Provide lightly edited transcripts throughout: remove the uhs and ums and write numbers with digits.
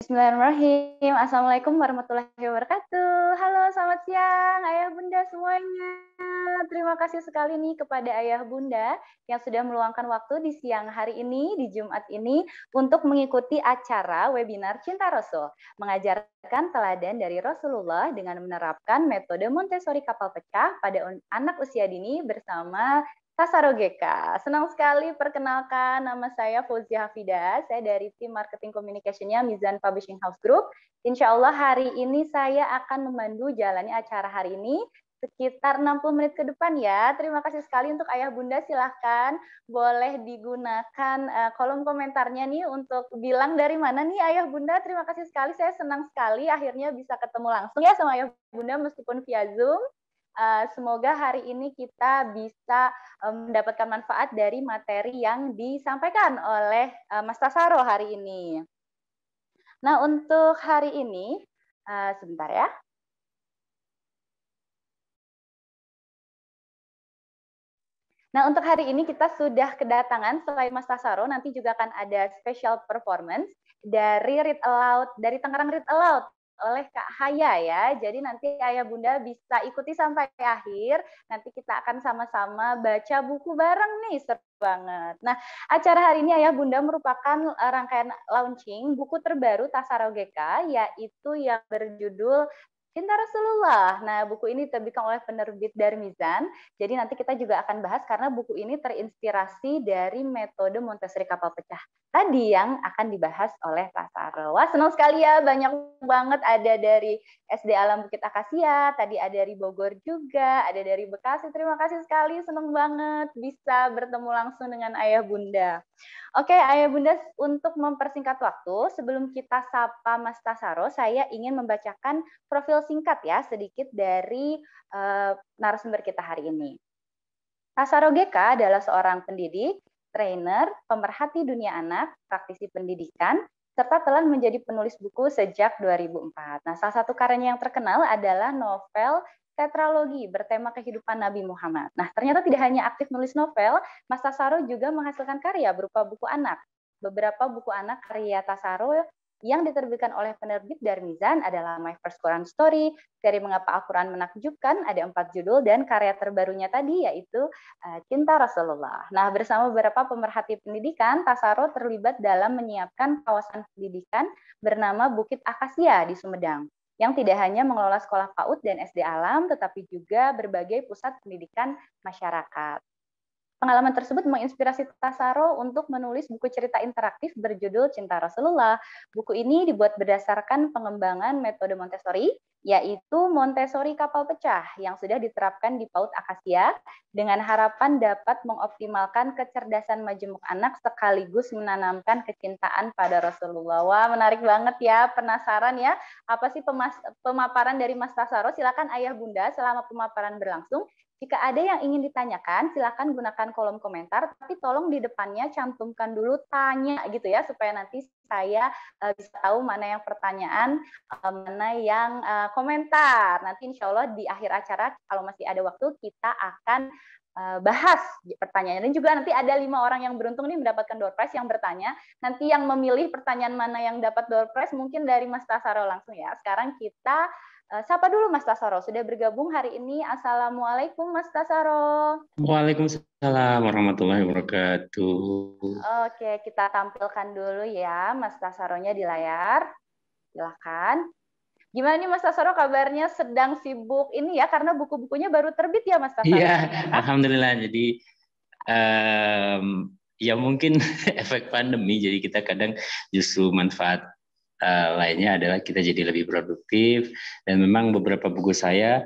Bismillahirrahmanirrahim. Assalamualaikum warahmatullahi wabarakatuh. Halo, selamat siang Ayah Bunda semuanya. Terima kasih sekali nih kepada Ayah Bunda yang sudah meluangkan waktu di siang hari ini, di Jumat ini, untuk mengikuti acara webinar Cinta Rasul, mengajarkan teladan dari Rasulullah dengan menerapkan metode Montessori kapal pecah pada anak usia dini bersama Tasaro GK. Senang sekali perkenalkan, nama saya Fauzia Hafida, saya dari tim marketing communication-nya Mizan Publishing House Group. Insya Allah hari ini saya akan memandu jalannya acara hari ini sekitar 60 menit ke depan ya. Terima kasih sekali untuk Ayah Bunda, silahkan boleh digunakan kolom komentarnya nih untuk bilang dari mana nih Ayah Bunda. Terima kasih sekali, saya senang sekali akhirnya bisa ketemu langsung ya sama Ayah Bunda meskipun via Zoom. Semoga hari ini kita bisa mendapatkan manfaat dari materi yang disampaikan oleh Mas Tasaro hari ini. Nah, untuk hari ini, sebentar ya. Nah, untuk hari ini kita sudah kedatangan, selain Mas Tasaro, nanti juga akan ada special performance dari Read Aloud, dari Tangerang Read Aloud oleh Kak Haya ya. Jadi nanti Ayah Bunda bisa ikuti sampai akhir. Nanti kita akan sama-sama baca buku bareng nih, seru banget. Nah, acara hari ini Ayah Bunda merupakan rangkaian launching buku terbaru Tasaro GK, yaitu yang berjudul Cinta Rasulullah. Nah, buku ini diterbitkan oleh penerbit Darmizan. Jadi nanti kita juga akan bahas karena buku ini terinspirasi dari metode Montessori kapal pecah tadi yang akan dibahas oleh Pak Saro. Wah, senang sekali ya, banyak banget ada dari SD Alam Bukit Akasia, tadi ada dari Bogor juga, ada dari Bekasi. Terima kasih sekali, senang banget bisa bertemu langsung dengan Ayah Bunda. Oke, Ayah Bunda, untuk mempersingkat waktu, sebelum kita sapa Mas Tasaro, saya ingin membacakan profil singkat ya, sedikit dari narasumber kita hari ini. Tasaro GK adalah seorang pendidik, trainer, pemerhati dunia anak, praktisi pendidikan, serta telah menjadi penulis buku sejak 2004. Nah, salah satu karyanya yang terkenal adalah novel tetralogi bertema kehidupan Nabi Muhammad. Nah, ternyata tidak hanya aktif nulis novel, Mas Tasaro juga menghasilkan karya berupa buku anak. Beberapa buku anak karya Tasaro yang diterbitkan oleh penerbit Darmizan adalah My First Quran Story, seri Mengapa Al-Quran Menakjubkan, ada 4 judul, dan karya terbarunya tadi yaitu Cinta Rasulullah. Nah, bersama beberapa pemerhati pendidikan, Tasaro terlibat dalam menyiapkan kawasan pendidikan bernama Bukit Akasia di Sumedang, yang tidak hanya mengelola sekolah PAUD dan SD Alam, tetapi juga berbagai pusat pendidikan masyarakat. Pengalaman tersebut menginspirasi Tasaro untuk menulis buku cerita interaktif berjudul Cinta Rasulullah. Buku ini dibuat berdasarkan pengembangan metode Montessori, yaitu Montessori kapal pecah yang sudah diterapkan di PAUD Akasia dengan harapan dapat mengoptimalkan kecerdasan majemuk anak sekaligus menanamkan kecintaan pada Rasulullah. Wah, menarik banget ya, penasaran ya, apa sih pemaparan dari Mas Tasaro? Silakan Ayah Bunda selama pemaparan berlangsung. Jika ada yang ingin ditanyakan, silakan gunakan kolom komentar, tapi tolong di depannya cantumkan dulu tanya gitu ya, supaya nanti saya bisa tahu mana yang pertanyaan, mana yang komentar. Nanti insya Allah di akhir acara, kalau masih ada waktu, kita akan bahas pertanyaan. Dan juga nanti ada 5 orang yang beruntung nih mendapatkan door prize yang bertanya. Nanti yang memilih pertanyaan mana yang dapat door prize mungkin dari Mas Tasaro langsung ya. Sekarang kita sapa dulu Mas Tasaro, sudah bergabung hari ini. Assalamualaikum Mas Tasaro. Waalaikumsalam warahmatullahi wabarakatuh. Oke, kita tampilkan dulu ya Mas Tasaronya di layar. Silahkan. Gimana nih Mas Tasaro kabarnya? Sedang sibuk ini ya, karena buku-bukunya baru terbit ya Mas Tasaro? Iya, alhamdulillah. Jadi ya mungkin efek pandemi. Jadi kita kadang justru manfaat lainnya adalah kita jadi lebih produktif. Dan memang beberapa buku saya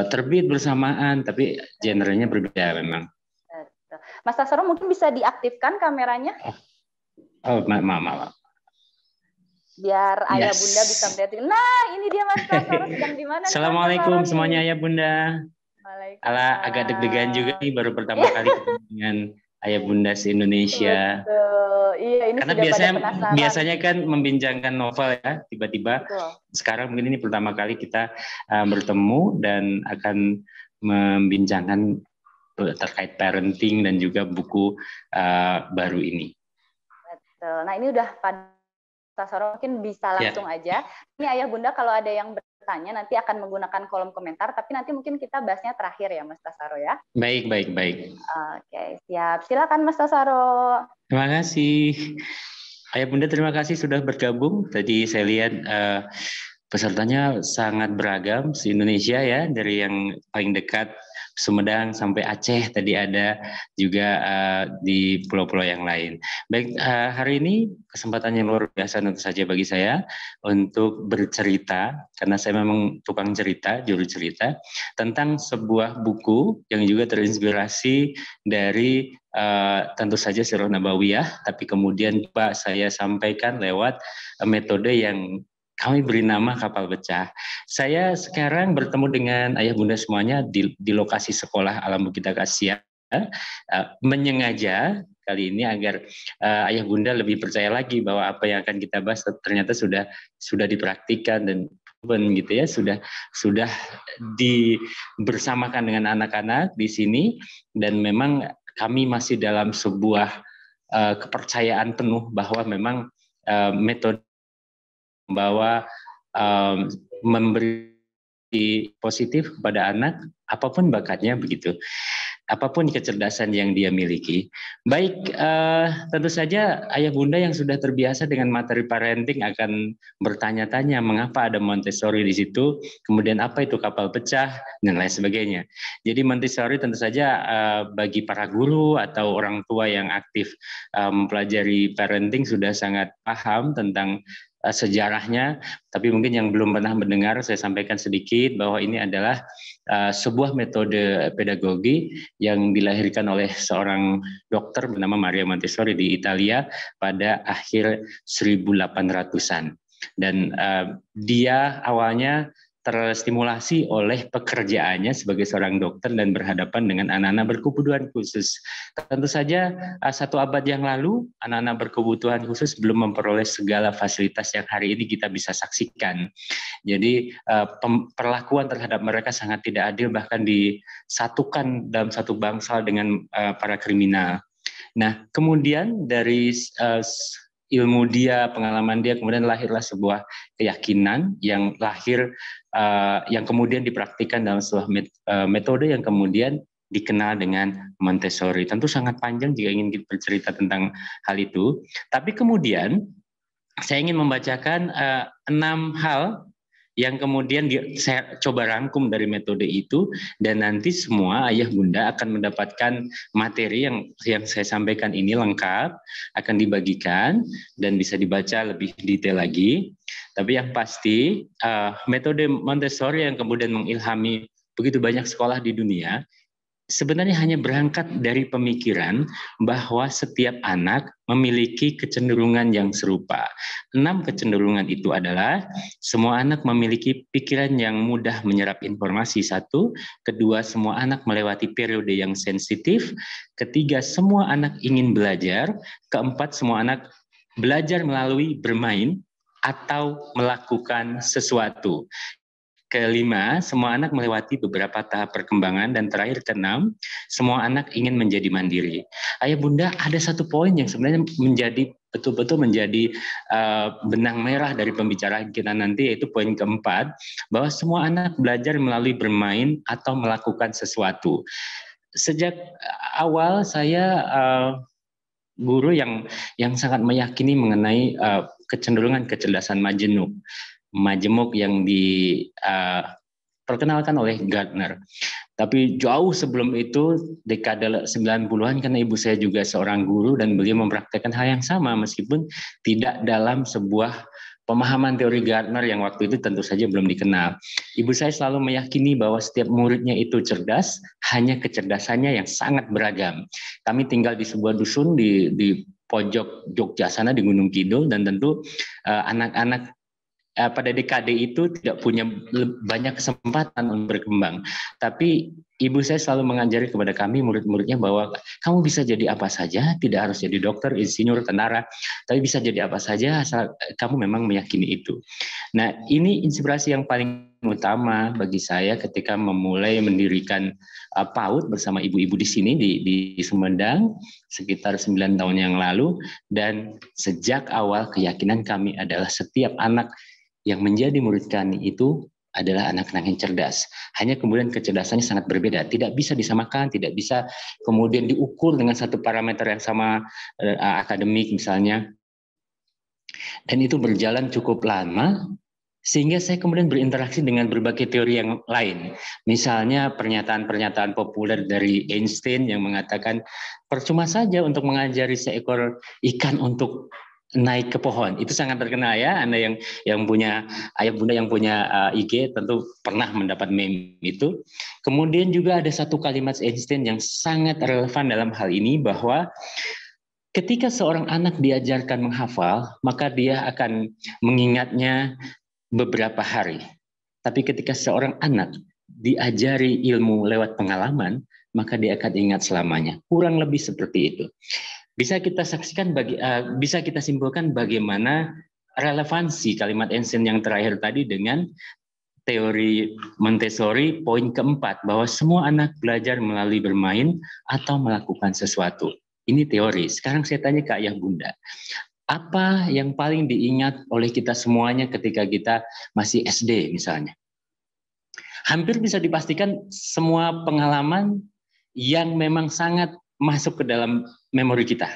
terbit bersamaan, tapi genrenya berbeda memang. Mas Tasaro mungkin bisa diaktifkan kameranya? Oh, maaf. Biar Ayah Bunda bisa melihat. Nah, ini dia Mas Tasaro sedang di mana nih Mas Assalamualaikum Tasaro semuanya nih? Ayah Bunda. Ala agak deg-degan juga nih baru pertama kali ketemu dengan Ayah Bunda se-Indonesia. Betul. Iya, ini Karena sudah pada penasaran. biasanya kan membincangkan novel ya, tiba-tiba sekarang mungkin ini pertama kali kita bertemu dan akan membincangkan terkait parenting dan juga buku baru ini. Betul. Nah, ini udah pada Sasoro mungkin bisa langsung aja. Ini Ayah Bunda kalau ada yang bertanya nanti akan menggunakan kolom komentar, tapi nanti mungkin kita bahasnya terakhir ya Mas Tasaro ya. Baik. Oke, siap. Silakan Mas Tasaro. Terima kasih. Ayah Bunda, terima kasih sudah bergabung. Tadi saya lihat pesertanya sangat beragam se-Indonesia ya, dari yang paling dekat Sumedang sampai Aceh tadi ada juga di pulau-pulau yang lain. Baik, hari ini kesempatan yang luar biasa tentu saja bagi saya untuk bercerita, karena saya memang tukang cerita, juru cerita, tentang sebuah buku yang juga terinspirasi dari tentu saja Sirah Nabawiyah, tapi kemudian Pak saya sampaikan lewat metode yang kami beri nama Kapal Pecah. Saya sekarang bertemu dengan ayah bunda semuanya di lokasi sekolah Alam Bukit Akasia, menyengaja kali ini agar ayah bunda lebih percaya lagi bahwa apa yang akan kita bahas ternyata sudah dipraktikkan dan gitu ya, sudah dibersamakan dengan anak-anak di sini, dan memang kami masih dalam sebuah kepercayaan penuh bahwa memang metode membawa memberi positif kepada anak, apapun bakatnya begitu, apapun kecerdasan yang dia miliki. Baik, tentu saja ayah bunda yang sudah terbiasa dengan materi parenting akan bertanya-tanya mengapa ada Montessori di situ, kemudian apa itu kapal pecah dan lain sebagainya. Jadi Montessori tentu saja bagi para guru atau orang tua yang aktif mempelajari parenting sudah sangat paham tentang sejarahnya, tapi mungkin yang belum pernah mendengar saya sampaikan sedikit bahwa ini adalah sebuah metode pedagogi yang dilahirkan oleh seorang dokter bernama Maria Montessori di Italia pada akhir 1800-an. Dan dia awalnya terstimulasi oleh pekerjaannya sebagai seorang dokter dan berhadapan dengan anak-anak berkebutuhan khusus. Tentu saja 1 abad yang lalu anak-anak berkebutuhan khusus belum memperoleh segala fasilitas yang hari ini kita bisa saksikan. Jadi perlakuan terhadap mereka sangat tidak adil, bahkan disatukan dalam satu bangsal dengan para kriminal. Nah, kemudian dari ilmu dia, pengalaman dia, kemudian lahirlah sebuah keyakinan yang yang kemudian dipraktikkan dalam sebuah metode yang kemudian dikenal dengan Montessori. Tentu sangat panjang jika ingin kita bercerita tentang hal itu. Tapi kemudian saya ingin membacakan 6 hal yang kemudian saya coba rangkum dari metode itu, dan nanti semua ayah bunda akan mendapatkan materi yang saya sampaikan ini lengkap, akan dibagikan dan bisa dibaca lebih detail lagi. Tapi yang pasti metode Montessori yang kemudian mengilhami begitu banyak sekolah di dunia sebenarnya hanya berangkat dari pemikiran bahwa setiap anak memiliki kecenderungan yang serupa. 6 kecenderungan itu adalah semua anak memiliki pikiran yang mudah menyerap informasi, 1. Kedua, semua anak melewati periode yang sensitif. Ketiga, semua anak ingin belajar. Keempat, semua anak belajar melalui bermain atau melakukan sesuatu. Kelima, semua anak melewati beberapa tahap perkembangan. Dan terakhir, keenam, semua anak ingin menjadi mandiri. Ayah bunda, ada 1 poin yang sebenarnya betul-betul menjadi benang merah dari pembicaraan kita nanti, yaitu poin keempat, bahwa semua anak belajar melalui bermain atau melakukan sesuatu. Sejak awal saya guru yang sangat meyakini mengenai kecenderungan kecerdasan majemuk yang diperkenalkan oleh Gardner. Tapi jauh sebelum itu, dekade 90-an, karena ibu saya juga seorang guru dan beliau mempraktekkan hal yang sama meskipun tidak dalam sebuah pemahaman teori Gardner yang waktu itu tentu saja belum dikenal. Ibu saya selalu meyakini bahwa setiap muridnya itu cerdas, hanya kecerdasannya yang sangat beragam. Kami tinggal di sebuah dusun di pojok Jogja sana, di Gunung Kidul, dan tentu anak-anak pada dekade itu tidak punya banyak kesempatan untuk berkembang. Tapi ibu saya selalu mengajari kepada kami murid-muridnya bahwa kamu bisa jadi apa saja, tidak harus jadi dokter, insinyur, tentara, tapi bisa jadi apa saja asal kamu memang meyakini itu. Nah, ini inspirasi yang paling utama bagi saya ketika memulai mendirikan PAUD bersama ibu-ibu di sini di Sumedang sekitar 9 tahun yang lalu, dan sejak awal keyakinan kami adalah setiap anak yang menjadi murid kami itu adalah anak-anak yang cerdas. Hanya kemudian kecerdasannya sangat berbeda. Tidak bisa disamakan, tidak bisa kemudian diukur dengan satu parameter yang sama akademik misalnya. Dan itu berjalan cukup lama, sehingga saya kemudian berinteraksi dengan berbagai teori yang lain. Misalnya pernyataan-pernyataan populer dari Einstein yang mengatakan percuma saja untuk mengajari seekor ikan untuk naik ke pohon. Itu sangat terkenal ya. Anda yang punya ayah bunda yang punya IG tentu pernah mendapat meme itu. Kemudian juga ada satu kalimat Einstein yang sangat relevan dalam hal ini, bahwa ketika seorang anak diajarkan menghafal, maka dia akan mengingatnya beberapa hari. Tapi ketika seorang anak diajari ilmu lewat pengalaman, maka dia akan ingat selamanya. Kurang lebih seperti itu. Bisa kita saksikan bisa kita simpulkan bagaimana relevansi kalimat Einstein yang terakhir tadi dengan teori Montessori poin keempat, bahwa semua anak belajar melalui bermain atau melakukan sesuatu. Ini teori. Sekarang saya tanya ke ayah bunda, apa yang paling diingat oleh kita semuanya ketika kita masih SD misalnya? Hampir bisa dipastikan semua pengalaman yang memang sangat masuk ke dalam memori kita.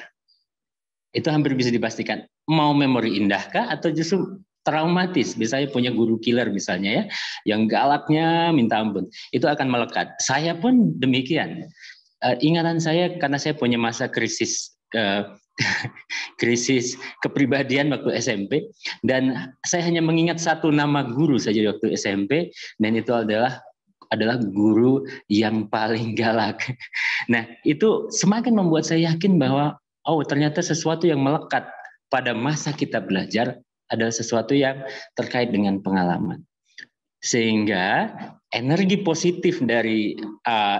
Itu hampir bisa dipastikan. Mau memori indahkah atau justru traumatis? Misalnya punya guru killer misalnya ya, yang galaknya minta ampun. Itu akan melekat. Saya pun demikian. Ingatan saya, karena saya punya masa krisis krisis kepribadian waktu SMP, dan saya hanya mengingat satu nama guru saja waktu SMP, dan itu adalah guru yang paling galak. Nah, itu semakin membuat saya yakin bahwa ternyata sesuatu yang melekat pada masa kita belajar adalah sesuatu yang terkait dengan pengalaman. Sehingga energi positif dari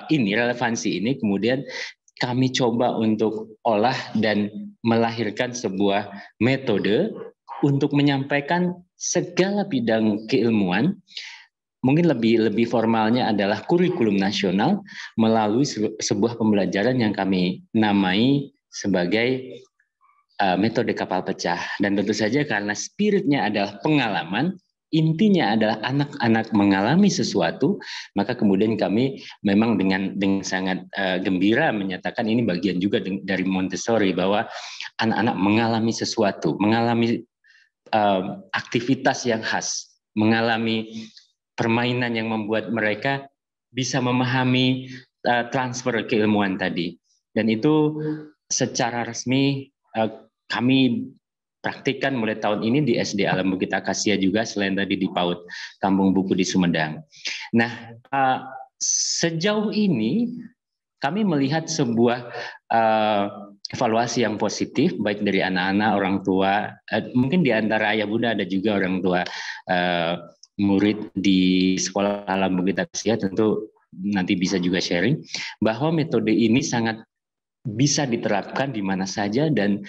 relevansi ini kemudian kami coba untuk olah dan melahirkan sebuah metode untuk menyampaikan segala bidang keilmuan. Mungkin lebih formalnya adalah kurikulum nasional melalui sebuah pembelajaran yang kami namai sebagai metode kapal pecah. Dan tentu saja karena spiritnya adalah pengalaman, intinya adalah anak-anak mengalami sesuatu, maka kemudian kami memang dengan sangat gembira menyatakan ini bagian juga dari Montessori, bahwa anak-anak mengalami sesuatu, mengalami aktivitas yang khas, mengalami permainan yang membuat mereka bisa memahami transfer keilmuan tadi. Dan itu secara resmi kami praktikkan mulai tahun ini di SD Alam Bukit Akasia juga, selain tadi di PAUD Kampung Buku di Sumedang. Nah, sejauh ini kami melihat sebuah evaluasi yang positif, baik dari anak-anak, orang tua, mungkin di antara ayah bunda ada juga orang tua murid di Sekolah Alam Bukit Akasia, tentu nanti bisa juga sharing, bahwa metode ini sangat bisa diterapkan di mana saja dan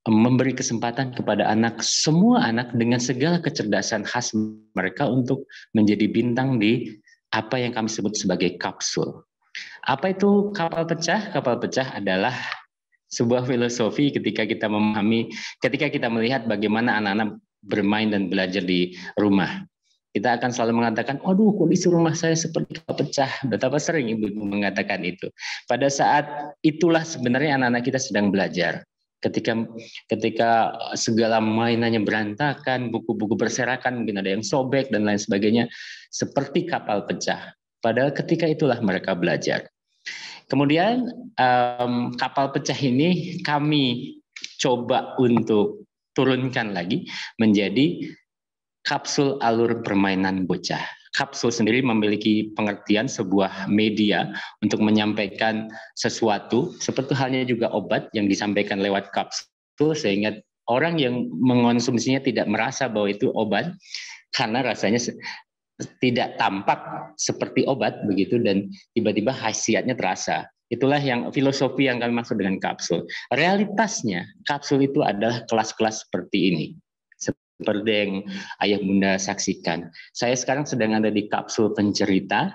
memberi kesempatan kepada semua anak dengan segala kecerdasan khas mereka untuk menjadi bintang di apa yang kami sebut sebagai kapsul. Apa itu kapal pecah? Kapal pecah adalah sebuah filosofi ketika kita melihat bagaimana anak-anak bermain dan belajar di rumah. Kita akan selalu mengatakan, aduh kondisi rumah saya seperti kapal pecah. Betapa sering ibu mengatakan itu. Pada saat itulah sebenarnya anak-anak kita sedang belajar. Ketika segala mainannya berantakan, buku-buku berserakan, mungkin ada yang sobek dan lain sebagainya, seperti kapal pecah. Padahal ketika itulah mereka belajar. Kemudian kapal pecah ini kami coba untuk turunkan lagi menjadi kapsul alur permainan bocah. Kapsul sendiri memiliki pengertian sebuah media untuk menyampaikan sesuatu, seperti halnya juga obat yang disampaikan lewat kapsul, sehingga orang yang mengonsumsinya tidak merasa bahwa itu obat, karena rasanya tidak tampak seperti obat begitu dan tiba-tiba khasiatnya terasa. Itulah yang filosofi yang kami maksud dengan kapsul. Realitasnya kapsul itu adalah kelas-kelas seperti ini. Seperti yang ayah bunda saksikan. Saya sekarang sedang ada di kapsul pencerita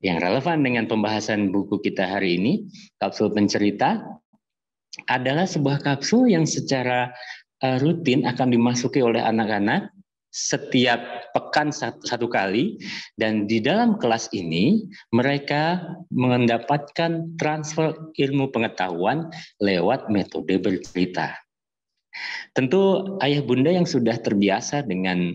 yang relevan dengan pembahasan buku kita hari ini. Kapsul pencerita adalah sebuah kapsul yang secara rutin akan dimasuki oleh anak-anak setiap pekan satu kali, dan di dalam kelas ini mereka mendapatkan transfer ilmu pengetahuan lewat metode bercerita. Tentu ayah bunda yang sudah terbiasa dengan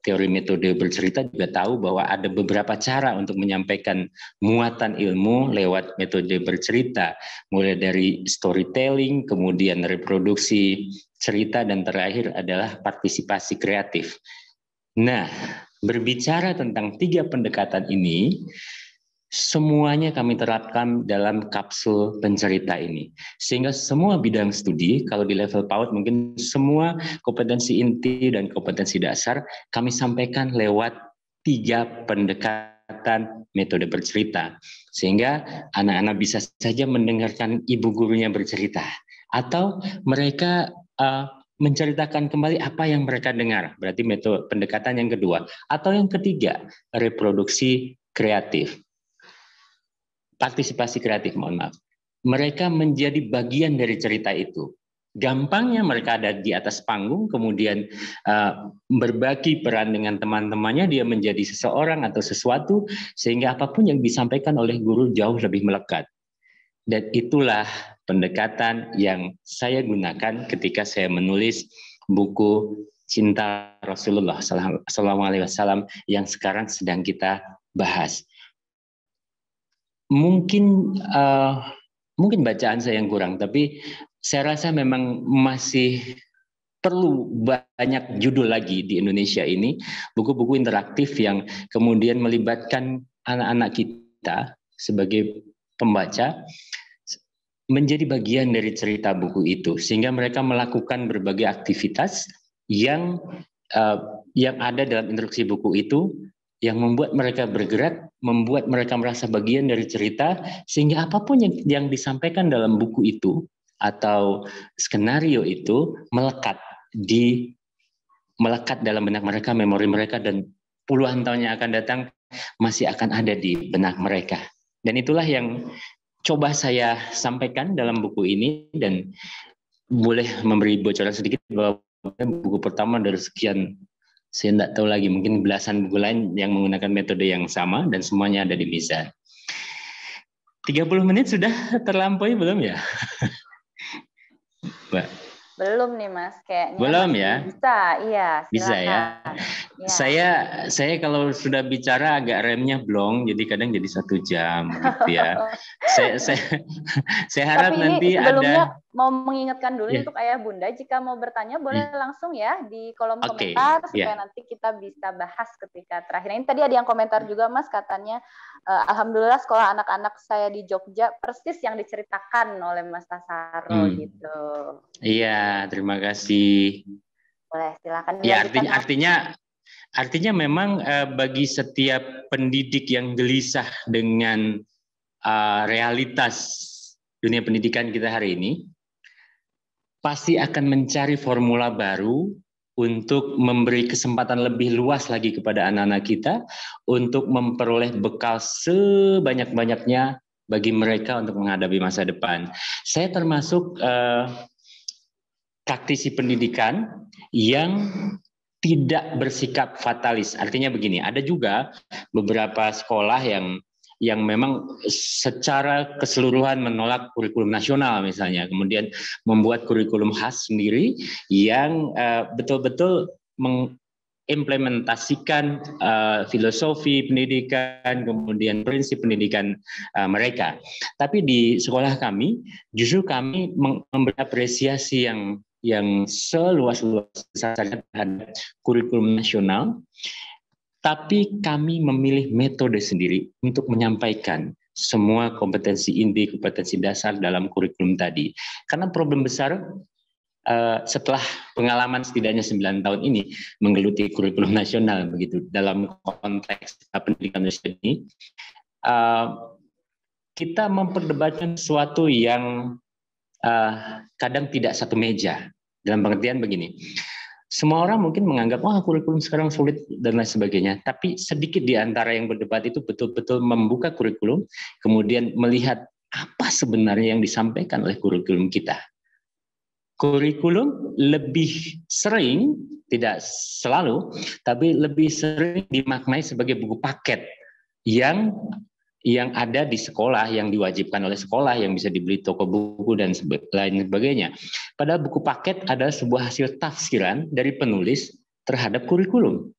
teori metode bercerita juga tahu bahwa ada beberapa cara untuk menyampaikan muatan ilmu lewat metode bercerita, mulai dari storytelling, kemudian reproduksi cerita, dan terakhir adalah partisipasi kreatif. Nah, berbicara tentang 3 pendekatan ini, semuanya kami terapkan dalam kapsul pencerita ini. Sehingga semua bidang studi, kalau di level PAUD mungkin semua kompetensi inti dan kompetensi dasar kami sampaikan lewat 3 pendekatan metode bercerita. Sehingga anak-anak bisa saja mendengarkan ibu gurunya bercerita. Atau mereka menceritakan kembali apa yang mereka dengar. Berarti metode pendekatan yang kedua. Atau yang ketiga, reproduksi kreatif. Partisipasi kreatif, mohon maaf. Mereka menjadi bagian dari cerita itu. Gampangnya mereka ada di atas panggung, kemudian berbagi peran dengan teman-temannya, dia menjadi seseorang atau sesuatu, sehingga apapun yang disampaikan oleh guru jauh lebih melekat. Dan itulah pendekatan yang saya gunakan ketika saya menulis buku Cinta Rasulullah SAW yang sekarang sedang kita bahas. Mungkin bacaan saya yang kurang, tapi saya rasa memang masih perlu banyak judul lagi di Indonesia ini, buku-buku interaktif yang kemudian melibatkan anak-anak kita sebagai pembaca menjadi bagian dari cerita buku itu, sehingga mereka melakukan berbagai aktivitas yang ada dalam instruksi buku itu, yang membuat mereka bergerak, membuat mereka merasa bagian dari cerita, sehingga apapun yang disampaikan dalam buku itu atau skenario itu melekat dalam benak mereka, memori mereka, dan puluhan tahun yang akan datang masih akan ada di benak mereka. Dan itulah yang coba saya sampaikan dalam buku ini, dan boleh memberi bocoran sedikit bahwa buku pertama dari sekian, saya tidak tahu lagi, mungkin belasan buku lain yang menggunakan metode yang sama, dan semuanya ada di Mizan. 30 menit sudah terlampaui belum ya? Mbak. Belum nih Mas, kayaknya. Belum ya? Bisa, iya. Silakan. Bisa ya. Saya kalau sudah bicara agak remnya blong, jadi kadang jadi 1 jam gitu ya. saya harap nanti sebelumnya mau mengingatkan dulu untuk ayah bunda, jika mau bertanya boleh langsung ya di kolom komentar, supaya nanti kita bisa bahas ketika terakhir. Ini tadi ada yang komentar juga Mas, katanya alhamdulillah sekolah anak-anak saya di Jogja persis yang diceritakan oleh Mas Tasaro gitu. Iya, terima kasih. Boleh, silakan. Ya, artinya memang bagi setiap pendidik yang gelisah dengan realitas dunia pendidikan kita hari ini, pasti akan mencari formula baru untuk memberi kesempatan lebih luas lagi kepada anak-anak kita untuk memperoleh bekal sebanyak-banyaknya bagi mereka untuk menghadapi masa depan. Saya termasuk praktisi pendidikan yang tidak bersikap fatalis. Artinya begini, ada juga beberapa sekolah yang memang secara keseluruhan menolak kurikulum nasional misalnya, kemudian membuat kurikulum khas sendiri yang betul-betul mengimplementasikan filosofi pendidikan, kemudian prinsip pendidikan mereka. Tapi di sekolah kami, justru kami memberi apresiasi yang seluas-luasnya terhadap kurikulum nasional, tapi kami memilih metode sendiri untuk menyampaikan semua kompetensi inti, kompetensi dasar dalam kurikulum tadi. Karena problem besar setelah pengalaman setidaknya 9 tahun ini menggeluti kurikulum nasional begitu dalam konteks pendidikan Indonesia ini, kita memperdebatkan sesuatu yang kadang tidak satu meja. Dalam pengertian begini, semua orang mungkin menganggap wah kurikulum sekarang sulit dan lain sebagainya, tapi sedikit di antara yang berdebat itu betul-betul membuka kurikulum, kemudian melihat apa sebenarnya yang disampaikan oleh kurikulum kita. Kurikulum lebih sering, tidak selalu, tapi lebih sering dimaknai sebagai buku paket yang ada di sekolah, yang diwajibkan oleh sekolah, yang bisa dibeli toko buku dan lain sebagainya. Padahal buku paket adalah sebuah hasil tafsiran dari penulis terhadap kurikulum.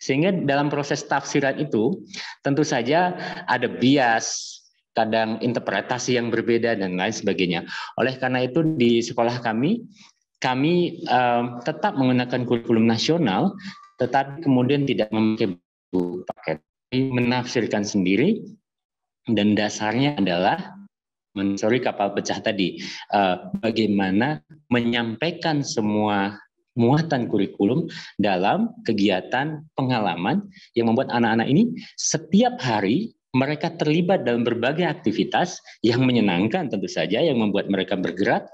Sehingga dalam proses tafsiran itu tentu saja ada bias, kadang interpretasi yang berbeda dan lain sebagainya. Oleh karena itu di sekolah kami tetap menggunakan kurikulum nasional, tetapi kemudian tidak memakai buku paket, menafsirkan sendiri, dan dasarnya adalah kapal pecah tadi, bagaimana menyampaikan semua muatan kurikulum dalam kegiatan pengalaman yang membuat anak-anak ini setiap hari mereka terlibat dalam berbagai aktivitas yang menyenangkan tentu saja, yang membuat mereka bergerak,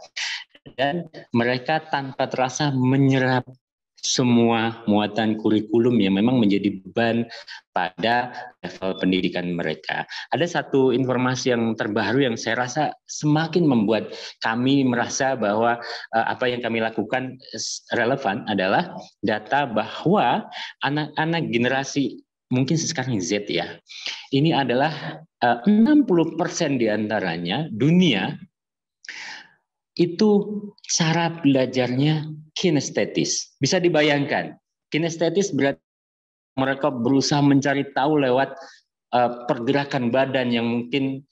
dan mereka tanpa terasa menyerap semua muatan kurikulum yang memang menjadi beban pada level pendidikan mereka. Ada satu informasi yang terbaru yang saya rasa semakin membuat kami merasa bahwa apa yang kami lakukan relevan adalah data bahwa anak-anak generasi mungkin sekarang Z ya, ini adalah 60% diantaranya dunia itu cara belajarnya kinestetis. Bisa dibayangkan, kinestetis berarti mereka berusaha mencari tahu lewat pergerakan badan yang mungkin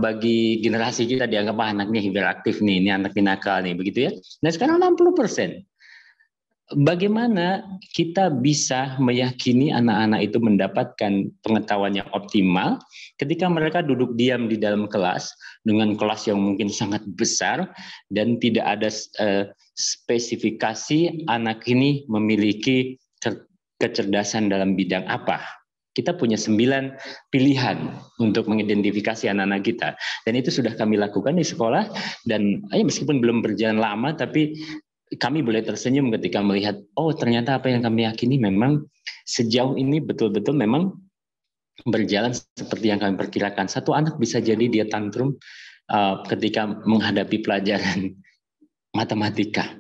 bagi generasi kita dianggap anaknya hiperaktif nih, ini anak nakal nih, begitu ya. Nah sekarang 60%. Bagaimana kita bisa meyakini anak-anak itu mendapatkan pengetahuan yang optimal ketika mereka duduk diam di dalam kelas dengan kelas yang mungkin sangat besar dan tidak ada spesifikasi anak ini memiliki kecerdasan dalam bidang apa. Kita punya 9 pilihan untuk mengidentifikasi anak-anak kita, dan itu sudah kami lakukan di sekolah, dan meskipun belum berjalan lama tapi kami boleh tersenyum ketika melihat, oh ternyata apa yang kami yakini memang sejauh ini betul-betul memang berjalan seperti yang kami perkirakan. Satu anak bisa jadi dia tantrum ketika menghadapi pelajaran matematika.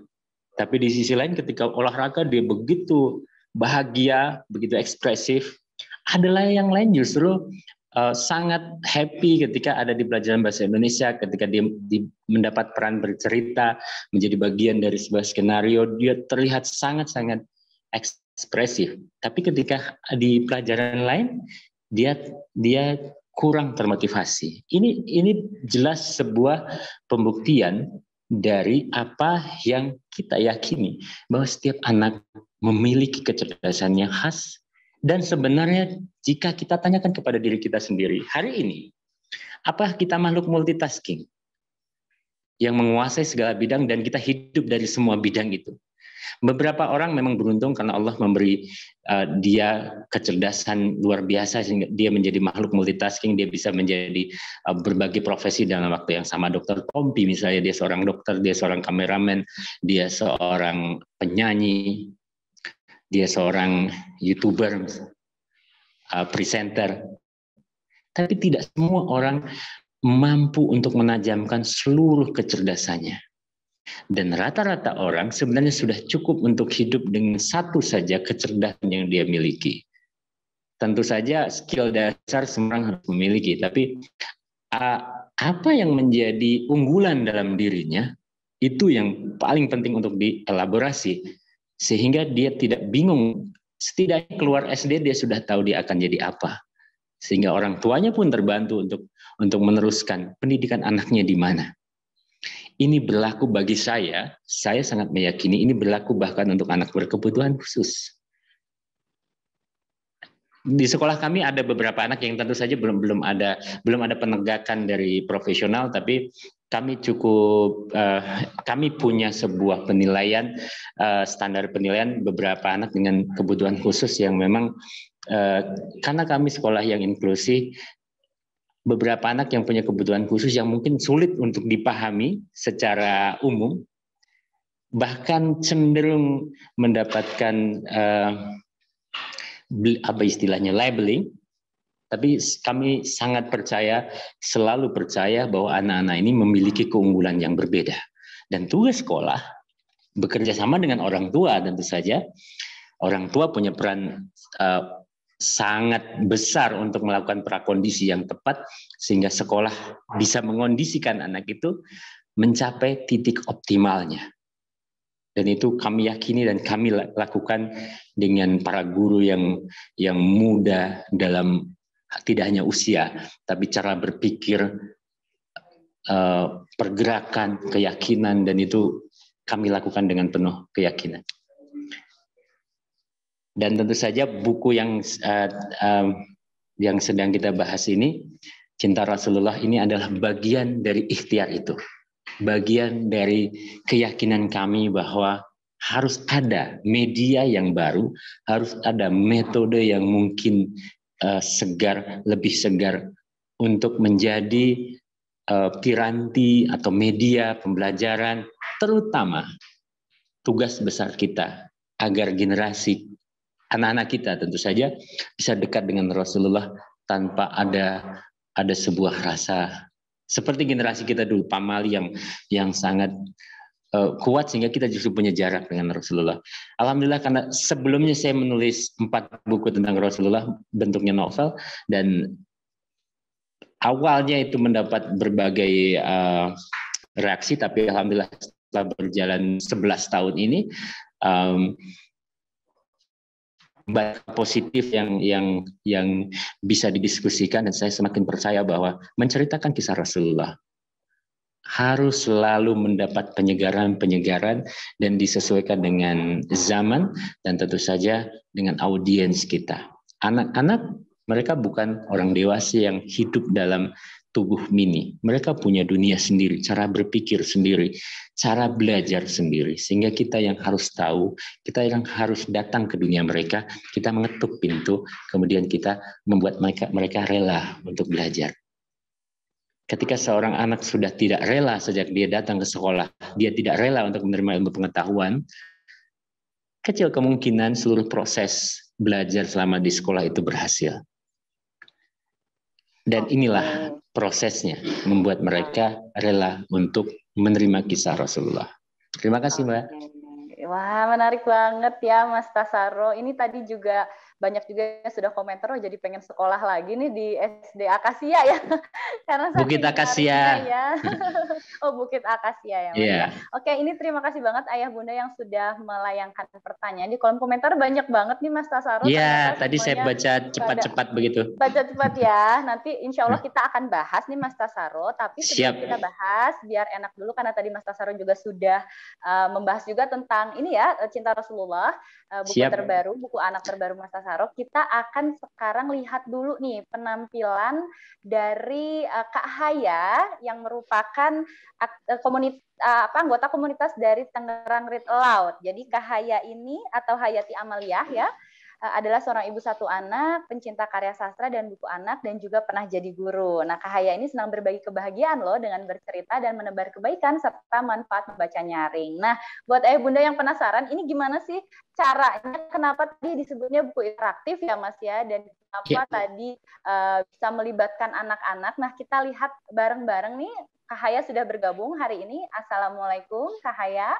Tapi di sisi lain ketika olahraga dia begitu bahagia, begitu ekspresif. Adalah yang lain justru sangat happy ketika ada di pelajaran bahasa Indonesia, ketika dia mendapat peran bercerita, menjadi bagian dari sebuah skenario, dia terlihat sangat-sangat ekspresif. Tapi ketika di pelajaran lain, dia kurang termotivasi. Ini jelas sebuah pembuktian dari apa yang kita yakini, bahwa setiap anak memiliki kecerdasan yang khas. Dan sebenarnya jika kita tanyakan kepada diri kita sendiri, hari ini, apa kita makhluk multitasking yang menguasai segala bidang dan kita hidup dari semua bidang itu? Beberapa orang memang beruntung karena Allah memberi dia kecerdasan luar biasa sehingga dia menjadi makhluk multitasking, dia bisa menjadi berbagai profesi dalam waktu yang sama. Dr. Tompi misalnya, dia seorang dokter, dia seorang kameramen, dia seorang penyanyi, dia seorang YouTuber, presenter. Tapi tidak semua orang mampu untuk menajamkan seluruh kecerdasannya. Dan rata-rata orang sebenarnya sudah cukup untuk hidup dengan satu saja kecerdasan yang dia miliki. Tentu saja skill dasar semua orang harus memiliki, tapi apa yang menjadi unggulan dalam dirinya, itu yang paling penting untuk dielaborasi. Sehingga dia tidak bingung, setidaknya keluar SD dia sudah tahu dia akan jadi apa. Sehingga orang tuanya pun terbantu untuk meneruskan pendidikan anaknya di mana. Ini berlaku bagi saya sangat meyakini ini berlaku bahkan untuk anak berkebutuhan khusus. Di sekolah kami ada beberapa anak yang tentu saja belum ada penegakan dari profesional, tapi kami punya sebuah penilaian, standar penilaian beberapa anak dengan kebutuhan khusus yang memang karena kami sekolah yang inklusif, beberapa anak yang punya kebutuhan khusus yang mungkin sulit untuk dipahami secara umum, bahkan cenderung mendapatkan apa istilahnya labeling. Tapi kami sangat percaya, selalu percaya bahwa anak-anak ini memiliki keunggulan yang berbeda. Dan tugas sekolah bekerja sama dengan orang tua tentu saja. Orang tua punya peran sangat besar untuk melakukan prakondisi yang tepat sehingga sekolah bisa mengondisikan anak itu mencapai titik optimalnya. Dan itu kami yakini dan kami lakukan dengan para guru yang muda dalam tidak hanya usia, tapi cara berpikir, pergerakan, keyakinan, dan itu kami lakukan dengan penuh keyakinan. Dan tentu saja buku yang sedang kita bahas ini, Cinta Rasulullah, ini adalah bagian dari ikhtiar itu. Bagian dari keyakinan kami bahwa harus ada media yang baru, harus ada metode yang mungkin lebih segar untuk menjadi piranti atau media pembelajaran, terutama tugas besar kita agar generasi anak-anak kita tentu saja bisa dekat dengan Rasulullah tanpa ada sebuah rasa seperti generasi kita dulu, pamali yang sangat kuat sehingga kita justru punya jarak dengan Rasulullah. Alhamdulillah, karena sebelumnya saya menulis 4 buku tentang Rasulullah bentuknya novel, dan awalnya itu mendapat berbagai reaksi, tapi alhamdulillah setelah berjalan 11 tahun ini banyak positif yang bisa didiskusikan, dan saya semakin percaya bahwa menceritakan kisah Rasulullah harus selalu mendapat penyegaran dan disesuaikan dengan zaman dan tentu saja dengan audiens kita. Anak-anak mereka bukan orang dewasa yang hidup dalam tubuh mini. Mereka punya dunia sendiri, cara berpikir sendiri, cara belajar sendiri. Sehingga kita yang harus tahu, kita yang harus datang ke dunia mereka, kita mengetuk pintu, kemudian kita membuat mereka rela untuk belajar. Ketika seorang anak sudah tidak rela sejak dia datang ke sekolah, dia tidak rela untuk menerima ilmu pengetahuan, kecil kemungkinan seluruh proses belajar selama di sekolah itu berhasil. Dan inilah prosesnya membuat mereka rela untuk menerima kisah Rasulullah. Terima kasih, Mbak. Wah, menarik banget ya, Mas Tasaro. Ini tadi juga banyak juga yang sudah komentar, oh jadi pengen sekolah lagi nih di SD Akasia ya. Karena Bukit Akasia. Ya. Oh, Bukit Akasia ya, Mas. Yeah. Oke, ini terima kasih banget Ayah Bunda yang sudah melayangkan pertanyaan. Di kolom komentar banyak banget nih, Mas Tasaro. Iya, tadi saya baca cepat-cepat begitu. Baca cepat ya. Nanti insya Allah kita akan bahas nih, Mas Tasaro. Tapi sebelum kita bahas, biar enak dulu, karena tadi Mas Tasaro juga sudah membahas juga tentang ini ya, Cinta Rasulullah, buku terbaru, buku anak terbaru Mas Tasaro. Kita akan sekarang lihat dulu nih penampilan dari Kak Haya yang merupakan anggota komunitas dari Tangerang Read Aloud. Jadi Kak Haya ini atau Hayati Amaliah ya, adalah seorang ibu satu anak, pencinta karya sastra dan buku anak, dan juga pernah jadi guru. Nah, Kak Haya ini senang berbagi kebahagiaan loh dengan bercerita dan menebar kebaikan serta manfaat membaca nyaring. Nah, buat ayah bunda yang penasaran, ini gimana sih caranya? Kenapa tadi disebutnya buku interaktif ya, Mas ya? Dan kenapa tadi bisa melibatkan anak-anak? Nah, kita lihat bareng-bareng nih. Kak Haya sudah bergabung hari ini. Assalamualaikum, Kak Haya.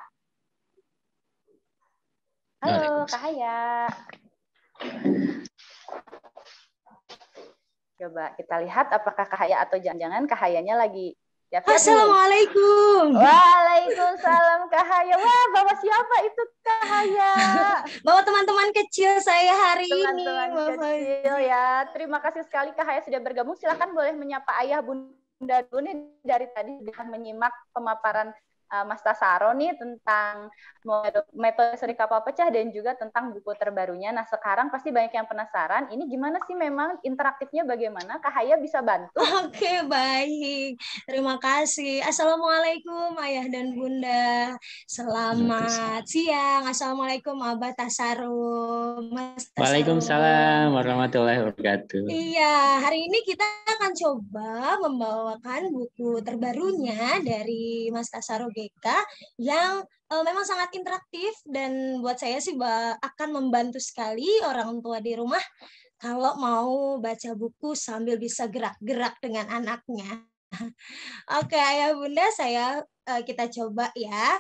Halo, Kak Haya. Coba kita lihat apakah Kak Haya atau jangan-jangan Kak Hayanya lagi Assalamualaikum. Waalaikumsalam Kak Haya. Wah, bawa siapa itu Kak Haya? Bawa teman-teman kecil saya hari ini. Teman-teman kecil ya. Terima kasih sekali Kak Haya sudah bergabung. Silakan boleh menyapa ayah bunda dulu nih, dari tadi sudah menyimak pemaparan Mas Tasaro nih tentang metode suri kapal pecah dan juga tentang buku terbarunya. Nah, sekarang pasti banyak yang penasaran, ini gimana sih memang interaktifnya bagaimana? Kak Haya bisa bantu? Oke, baik. Terima kasih. Assalamualaikum Ayah dan Bunda. Selamat siang. Assalamualaikum Abah Tasaro, Mas Tasaro. Waalaikumsalam warahmatullahi wabarakatuh. Iya, hari ini kita akan coba membawakan buku terbarunya dari Mas Tasaro GK yang memang sangat interaktif dan buat saya sih akan membantu sekali orang tua di rumah kalau mau baca buku sambil bisa gerak-gerak dengan anaknya. Oke, Ayah Bunda, kita coba ya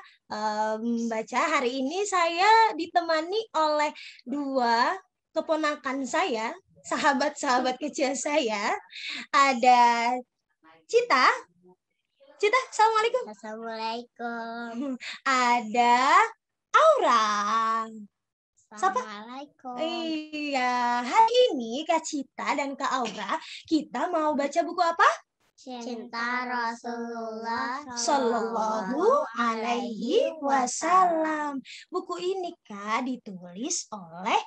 baca. Hari ini saya ditemani oleh dua keponakan saya, sahabat-sahabat kecil saya. Ada Cita. Cita, Assalamualaikum. Assalamualaikum. Ada Aura. Assalamualaikum. Iya, hari ini Kak Cita dan Kak Aura, kita mau baca buku apa? Cinta Rasulullah Sallallahu alaihi wasallam. Buku ini Kak ditulis oleh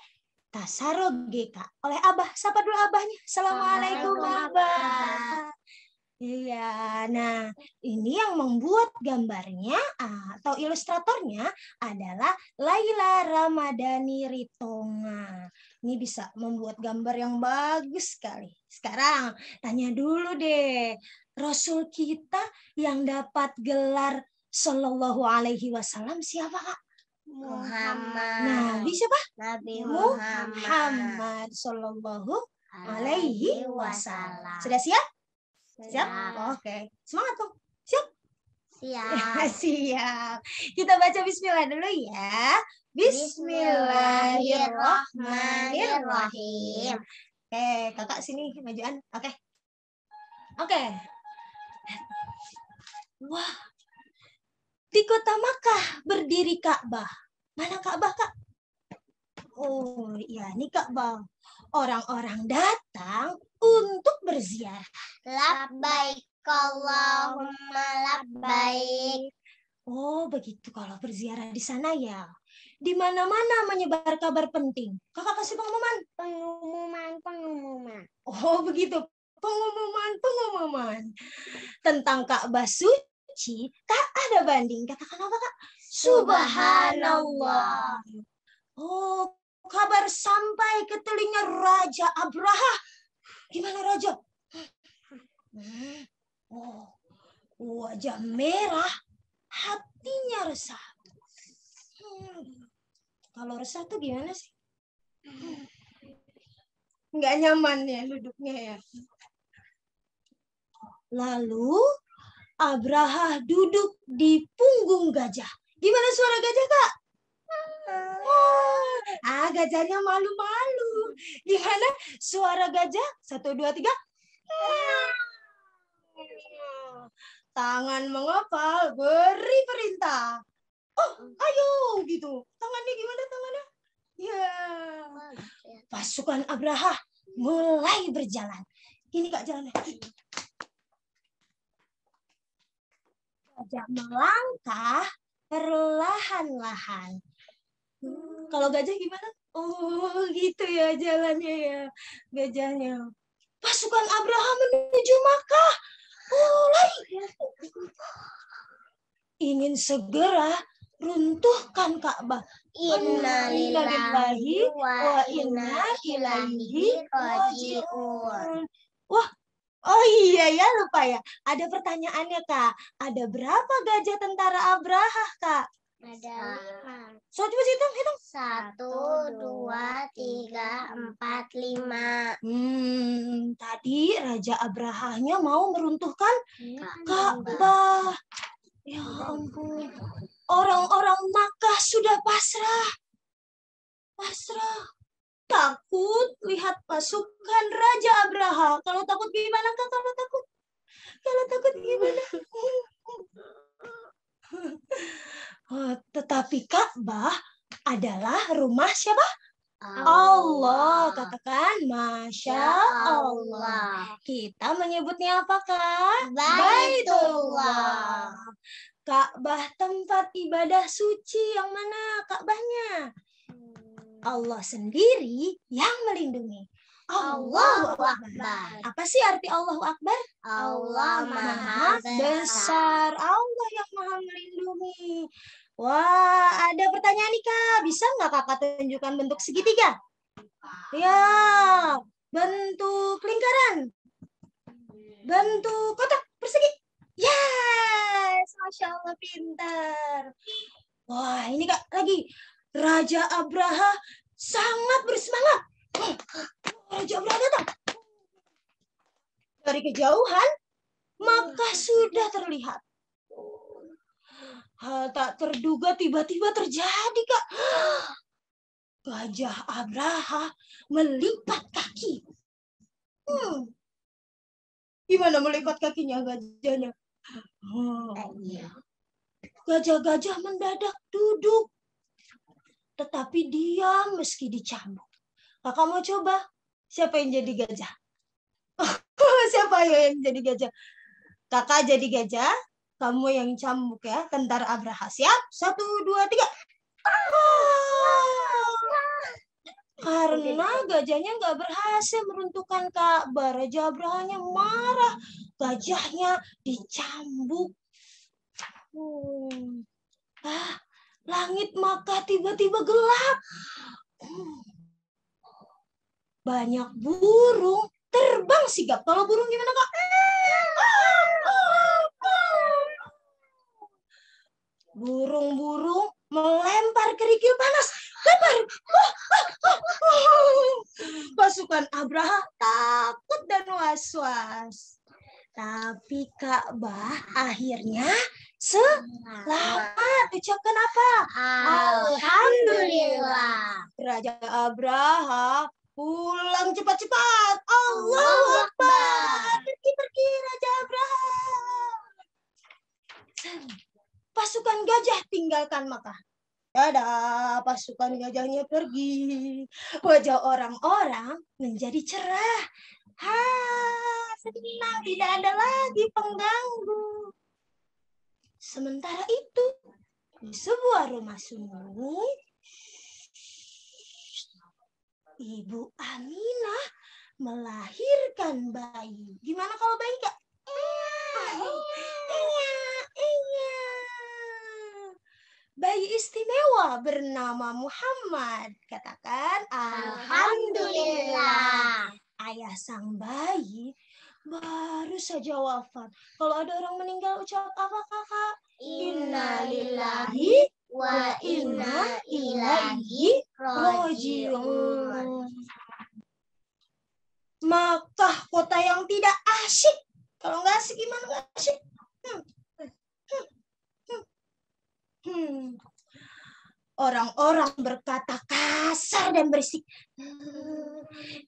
Tasaro GK, oleh Abah. Sapa dulu Abahnya. Assalamualaikum Abah. Iya, nah ini yang membuat gambarnya atau ilustratornya adalah Laila Ramadhani Ritonga. Ini bisa membuat gambar yang bagus sekali. Sekarang tanya dulu deh, Rasul kita yang dapat gelar Sallallahu Alaihi Wasallam siapa Kak? Muhammad. Nabi siapa? Nabi Muhammad Sallallahu Alaihi Wasallam. Sudah siap? Siap? Oke. Semangat dong. Siap? Siap. Siap. Kita baca bismillah dulu ya. Bismillahirrahmanirrahim. Oke, kakak sini majuan. Oke. Wah. Di kota Makkah berdiri Ka'bah. Mana Ka'bah, Kak? Oh, iya, ini Ka'bah. Orang-orang datang untuk berziarah. Labbaik Allahumma labbaik. Oh, begitu kalau berziarah di sana ya. Di mana-mana menyebar kabar penting. Kakak kasih pengumuman. Pengumuman. Oh, begitu. Pengumuman. Tentang Ka'bah suci, tak ada banding. Katakan apa, Kak? Subhanallah. Oh, kabar sampai ke telinga Raja Abraha. Gimana Raja? Oh, wajah merah, hatinya resah. Kalau resah tuh gimana sih? Nggak nyaman ya duduknya ya. Lalu Abraha duduk di punggung gajah. Gimana suara gajah, Kak? Gajahnya malu-malu. Gimana suara gajah? 1, 2, 3. Tangan mengepal, beri perintah. Oh, ayo gitu. Tangannya gimana tangannya? Ya. Pasukan Abraha mulai berjalan. Ini Kak jalannya. Gajah melangkah perlahan-lahan. Kalau gajah gimana? Oh, gitu ya jalannya ya gajahnya. Pasukan Abraha menuju Makkah. Mulai ingin segera runtuhkan Ka'bah. Innalillahi wa inna ilaihi raji'un. Wah, oh iya ya lupa ya. Ada pertanyaannya Kak. Ada berapa gajah tentara Abraha Kak? Ada 5. So coba hitung. 1, 2, 3, 4, 5. Tadi Raja Abrahanya mau meruntuhkan Ka'bah. Ya ampun. Orang-orang Makkah sudah pasrah. Takut lihat pasukan Raja Abraha. Kalau takut gimana Kak? Kalau takut gimana? Tetapi Ka'bah adalah rumah siapa? Allah. Katakan Masya Allah. Kita menyebutnya apa Kak? Baitullah. Ka'bah tempat ibadah suci yang mana Ka'bahnya? Allah sendiri yang melindungi. Allahu Akbar. Apa sih arti Allahu Akbar? Allah Maha Besar. Allah yang maha melindungi. Wah, ada pertanyaan nih Kak. Bisa nggak Kakak tunjukkan bentuk segitiga? Ya, bentuk lingkaran. Bentuk kotak persegi. Yes, Masya Allah pintar. Wah, ini Kak lagi. Raja Abraha sangat bersemangat. Raja Abraha datang. Dari kejauhan, maka sudah terlihat. Hal tak terduga tiba-tiba terjadi, Kak. Gajah Abraha melipat kaki. Gimana melipat kakinya gajahnya? Gajah-gajah mendadak duduk. Tetapi diam meski dicambuk. Kakak mau coba? Siapa yang jadi gajah? Siapa yang jadi gajah? Kakak jadi gajah, kamu yang cambuk ya. Tentara Abraha. Siap? 1, 2, 3. Karena gajahnya nggak berhasil meruntuhkan Ka'bah. Raja Abrahanya marah. Gajahnya dicambuk. Langit maka tiba-tiba gelap. Banyak burung terbang sigap. Kalau burung gimana, Kak? Burung-burung melempar kerikil panas. Lempar. Pasukan Abraha takut dan was-was. Tapi Ka'bah akhirnya selamat. Ucapkan apa? Alhamdulillah. Raja Abraha pulang cepat-cepat. Allahu Akbar. Pergi Raja Abraha. Pasukan gajah tinggalkan Makkah. Dadah, pasukan gajahnya pergi. Wajah orang-orang menjadi cerah. Senang, tidak ada lagi pengganggu. Sementara itu, di sebuah rumah sunyi, Ibu Aminah melahirkan bayi. Gimana kalau bayi, Kak? Bayi istimewa bernama Muhammad. Katakan Alhamdulillah. Ayah sang bayi baru saja wafat. Kalau ada orang meninggal ucap apa, Kakak? Innalillahi wa inna ilaihi raji'un. Makkah kota yang tidak asyik. Kalau nggak asik gimana nggak asyik? Orang-orang berkata kasar dan berisik.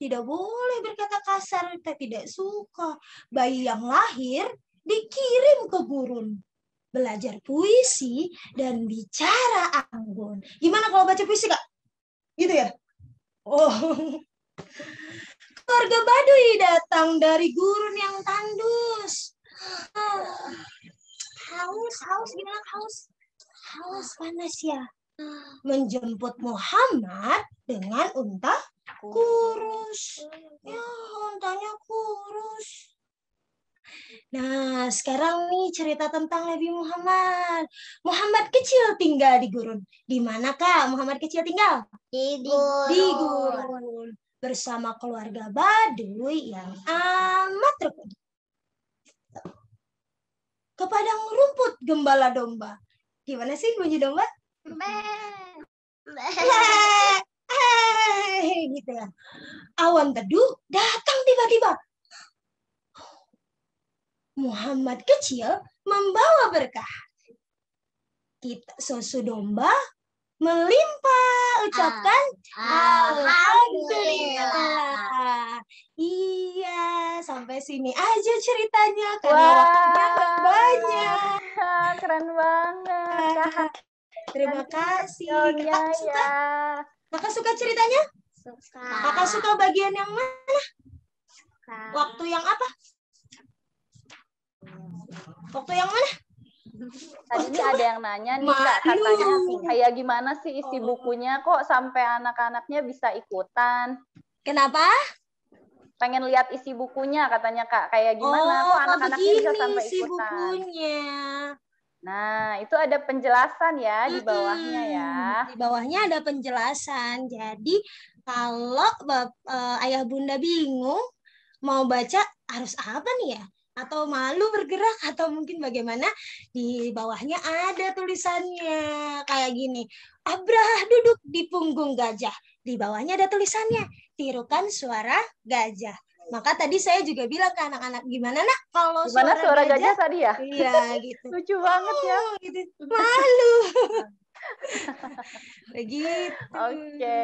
Tidak boleh berkata kasar, kita tidak suka. Bayi yang lahir dikirim ke gurun. Belajar puisi dan bicara anggun. Gimana kalau baca puisi, Kak? Gitu ya? Oh. Keluarga Baduy datang dari gurun yang tandus. Haus, gimana haus? Haus panas ya. Menjemput Muhammad dengan unta kurus. Ya, untanya kurus. Nah, sekarang nih cerita tentang Nabi Muhammad. Muhammad kecil tinggal di gurun. Di mana, Kak? Muhammad kecil tinggal? Di gurun. Di gurun. Bersama keluarga Baduy yang amat rukun. Ke padang rumput gembala domba. Gimana sih bunyi domba? Gitu ya. Awan teduh datang tiba-tiba. Muhammad kecil membawa berkah. Kita susu domba melimpah. Ucapkan Alhamdulillah. Iya, sampai sini aja ceritanya karena waktunya nggak banyak. Keren banget. Terima kasih. Kakak suka? Kakak suka ceritanya? Suka. Kakak suka bagian yang mana? Suka. Waktu yang apa? Waktu yang mana? Tadi ini ada yang nanya nih Kak, katanya kayak gimana sih isi bukunya kok sampai anak-anaknya bisa ikutan? Kenapa? Pengen lihat isi bukunya katanya Kak, kayak gimana kok anak-anaknya bisa sampai isi ikutan? bukunya. Nah, itu ada penjelasan ya di bawahnya ya. Di bawahnya ada penjelasan. Jadi kalau ayah bunda bingung mau baca harus apa nih ya? Atau malu bergerak atau mungkin bagaimana, di bawahnya ada tulisannya kayak gini. Abrah duduk di punggung gajah. Di bawahnya ada tulisannya, tirukan suara gajah. Maka tadi saya juga bilang ke anak-anak, gimana nak kalau Gimana suara gajah tadi ya? Iya gitu. Lucu banget ya. Gitu. Malu. Begitu. Oke,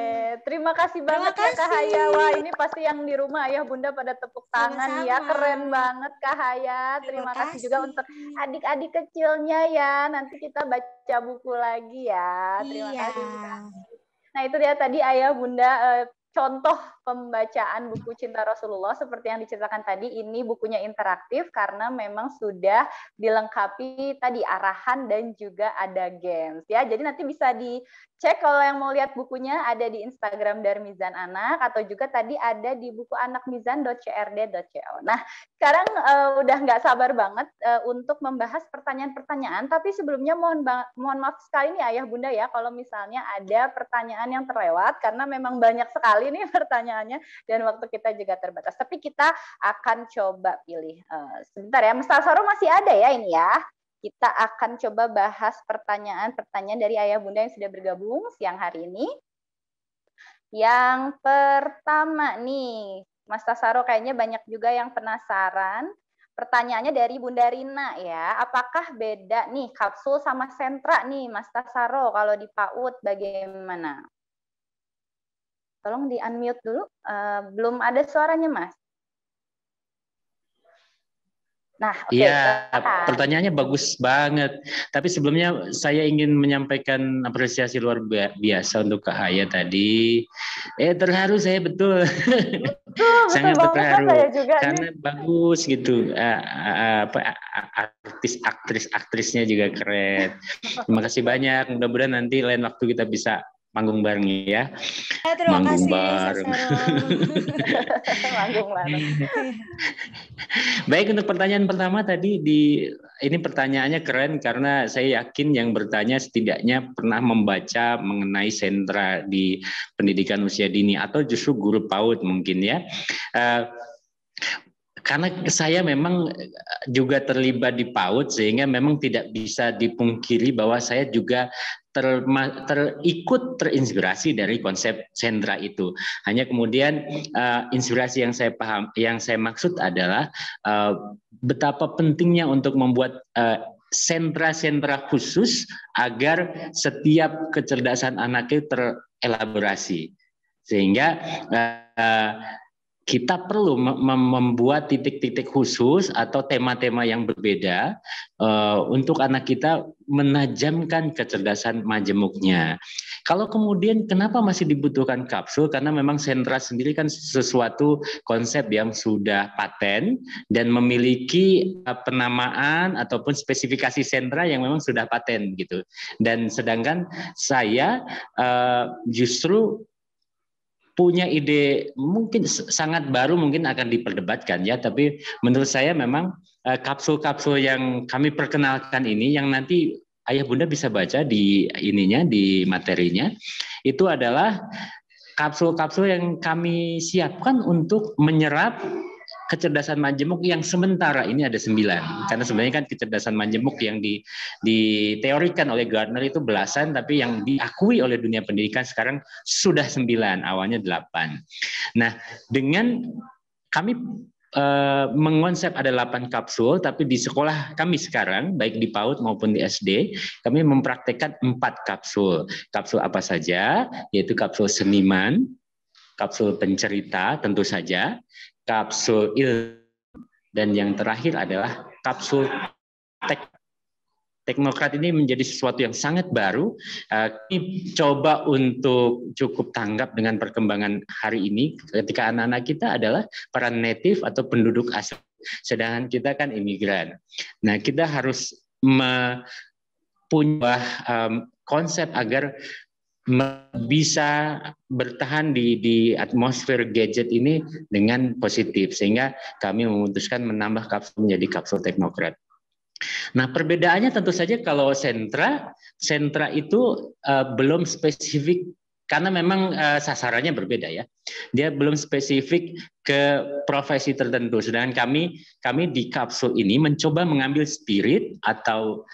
terima kasih banget ya Kak Haya. Wah, ini pasti yang di rumah ayah bunda pada tepuk tangan ya. Keren banget Kak Haya. Terima kasih juga untuk adik-adik kecilnya ya. Nanti kita baca buku lagi ya. Terima kasih. Nah, itu dia tadi ayah bunda contoh pembacaan buku Cinta Rasulullah seperti yang diceritakan tadi. Ini bukunya interaktif karena memang sudah dilengkapi tadi arahan dan juga ada games ya. Jadi nanti bisa dicek kalau yang mau lihat bukunya ada di Instagram Darmizan Anak atau juga tadi ada di bukuanakmizan.crd.co. Nah, sekarang udah nggak sabar banget untuk membahas pertanyaan-pertanyaan, tapi sebelumnya mohon maaf sekali nih ayah bunda ya kalau misalnya ada pertanyaan yang terlewat karena memang banyak sekali nih pertanyaannya dan waktu kita juga terbatas. Tapi kita akan coba pilih sebentar ya. Mas Tasaro masih ada ya ini ya. Kita akan coba bahas pertanyaan-pertanyaan dari ayah bunda yang sudah bergabung siang hari ini. Yang pertama nih, Mas Tasaro kayaknya banyak juga yang penasaran. Pertanyaannya dari Bunda Rina ya, apakah beda nih kapsul sama sentra nih Mas Tasaro kalau di PAUD bagaimana? Tolong di-unmute dulu, belum ada suaranya Mas. Nah, Iya, pertanyaannya bagus banget. Tapi sebelumnya saya ingin menyampaikan apresiasi luar biasa untuk Kak Haya tadi. Terharu saya betul. Sangat terharu saya juga karena nih. Bagus gitu. Aktrisnya juga keren. Terima kasih banyak. Mudah-mudahan nanti lain waktu kita bisa manggung bareng ya. Terima kasih, bareng. Manggung bareng. Baik, untuk pertanyaan pertama tadi ini pertanyaannya keren karena saya yakin yang bertanya setidaknya pernah membaca mengenai sentra di pendidikan usia dini atau justru guru PAUD mungkin ya. Karena saya memang juga terlibat di PAUD sehingga memang tidak bisa dipungkiri bahwa saya juga terinspirasi dari konsep sentra itu. Hanya kemudian inspirasi yang saya maksud adalah betapa pentingnya untuk membuat sentra-sentra khusus agar setiap kecerdasan anak itu terelaborasi. Sehingga kita perlu membuat titik-titik khusus atau tema-tema yang berbeda untuk anak kita menajamkan kecerdasan majemuknya. Kalau kemudian kenapa masih dibutuhkan kapsul? Karena memang sentra sendiri kan sesuatu konsep yang sudah paten dan memiliki penamaan ataupun spesifikasi sentra yang memang sudah paten gitu. Dan sedangkan saya justru punya ide mungkin sangat baru, mungkin akan diperdebatkan ya, tapi menurut saya memang kapsul-kapsul yang kami perkenalkan ini yang nanti ayah bunda bisa baca di ininya, di materinya, itu adalah kapsul-kapsul yang kami siapkan untuk menyerap kecerdasan majemuk yang sementara ini ada 9. Karena sebenarnya kan kecerdasan majemuk yang diteorikan oleh Gardner itu belasan, tapi yang diakui oleh dunia pendidikan sekarang sudah 9, awalnya 8. Nah, dengan kami mengonsep ada 8 kapsul, tapi di sekolah kami sekarang, baik di PAUD maupun di SD, kami mempraktekkan 4 kapsul. Kapsul apa saja? Yaitu kapsul seniman, kapsul pencerita tentu saja, kapsul ilmu, dan yang terakhir adalah kapsul teknokrat. Ini menjadi sesuatu yang sangat baru. Kami coba untuk cukup tanggap dengan perkembangan hari ini ketika anak-anak kita adalah para native atau penduduk asli, sedangkan kita kan imigran. Nah, kita harus punya konsep agar bisa bertahan di atmosfer gadget ini dengan positif, sehingga kami memutuskan menambah kapsul menjadi kapsul teknokrat. Nah, perbedaannya tentu saja kalau sentra itu belum spesifik karena memang sasarannya berbeda ya. Dia belum spesifik ke profesi tertentu. Sedangkan kami di kapsul ini mencoba mengambil spirit atau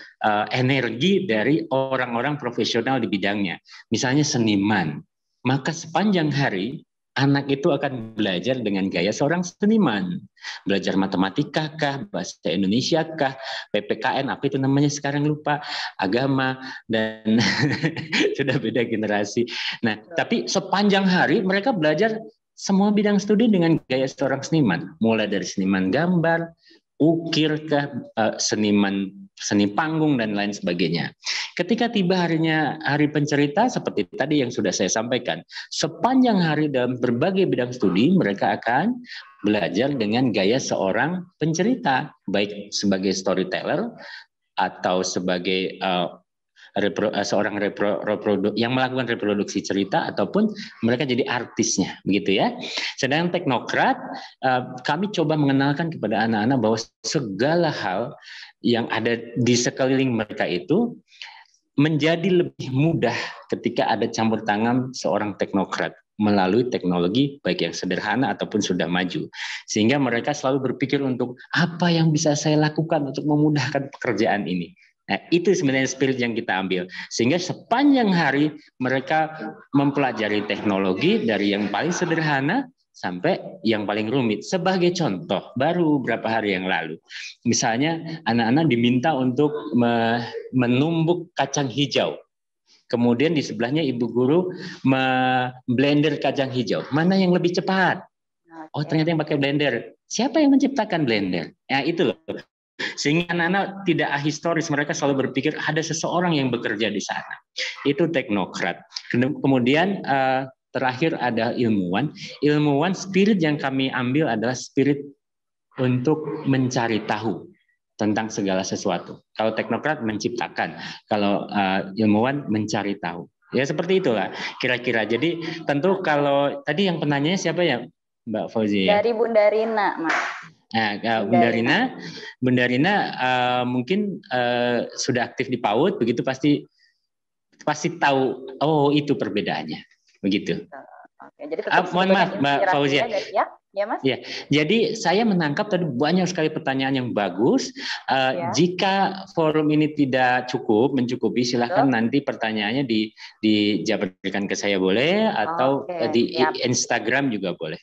energi dari orang-orang profesional di bidangnya. Misalnya seniman. Maka sepanjang hari anak itu akan belajar dengan gaya seorang seniman. Belajar matematika kah, bahasa Indonesia kah, PPKN, apa itu namanya sekarang lupa, agama, dan sudah beda generasi. Nah, tapi sepanjang hari mereka belajar semua bidang studi dengan gaya seorang seniman. Mulai dari seniman gambar, ukir kah, seni panggung, dan lain sebagainya. Ketika tiba hari pencerita, seperti tadi yang sudah saya sampaikan, sepanjang hari dalam berbagai bidang studi, mereka akan belajar dengan gaya seorang pencerita, baik sebagai storyteller atau sebagai seorang yang melakukan reproduksi cerita, ataupun mereka jadi artisnya, begitu ya. Sedangkan teknokrat, kami coba mengenalkan kepada anak-anak bahwa segala hal yang ada di sekeliling mereka itu menjadi lebih mudah ketika ada campur tangan seorang teknokrat melalui teknologi baik yang sederhana ataupun sudah maju. Sehingga mereka selalu berpikir untuk apa yang bisa saya lakukan untuk memudahkan pekerjaan ini. Nah, itu sebenarnya spirit yang kita ambil. Sehingga sepanjang hari mereka mempelajari teknologi dari yang paling sederhana sampai yang paling rumit. Sebagai contoh, baru beberapa hari yang lalu, misalnya anak-anak diminta untuk menumbuk kacang hijau. Kemudian di sebelahnya ibu guru blender kacang hijau. Mana yang lebih cepat? Oh, ternyata yang pakai blender. Siapa yang menciptakan blender? Ya, itu loh. Sehingga anak-anak tidak ahistoris, mereka selalu berpikir ada seseorang yang bekerja di sana. Itu teknokrat. Kemudian terakhir ada ilmuwan. Ilmuwan, spirit yang kami ambil adalah spirit untuk mencari tahu tentang segala sesuatu. Kalau teknokrat menciptakan, kalau ilmuwan mencari tahu. Ya seperti itulah kira-kira. Jadi tentu kalau tadi yang penanyanya siapa ya, Mbak Fauzi? Dari Bunda Rina, Mas. Nah, Bunda Rina mungkin sudah aktif di PAUD, begitu pasti tahu. Oh, itu perbedaannya, begitu. Oke, jadi tetap mohon maaf, Mbak Fauzia. Ya, Mas. Ya, jadi saya menangkap tadi banyak sekali pertanyaan yang bagus. Jika forum ini tidak mencukupi, silakan nanti pertanyaannya dijabarkan ke saya boleh, atau di Instagram juga boleh.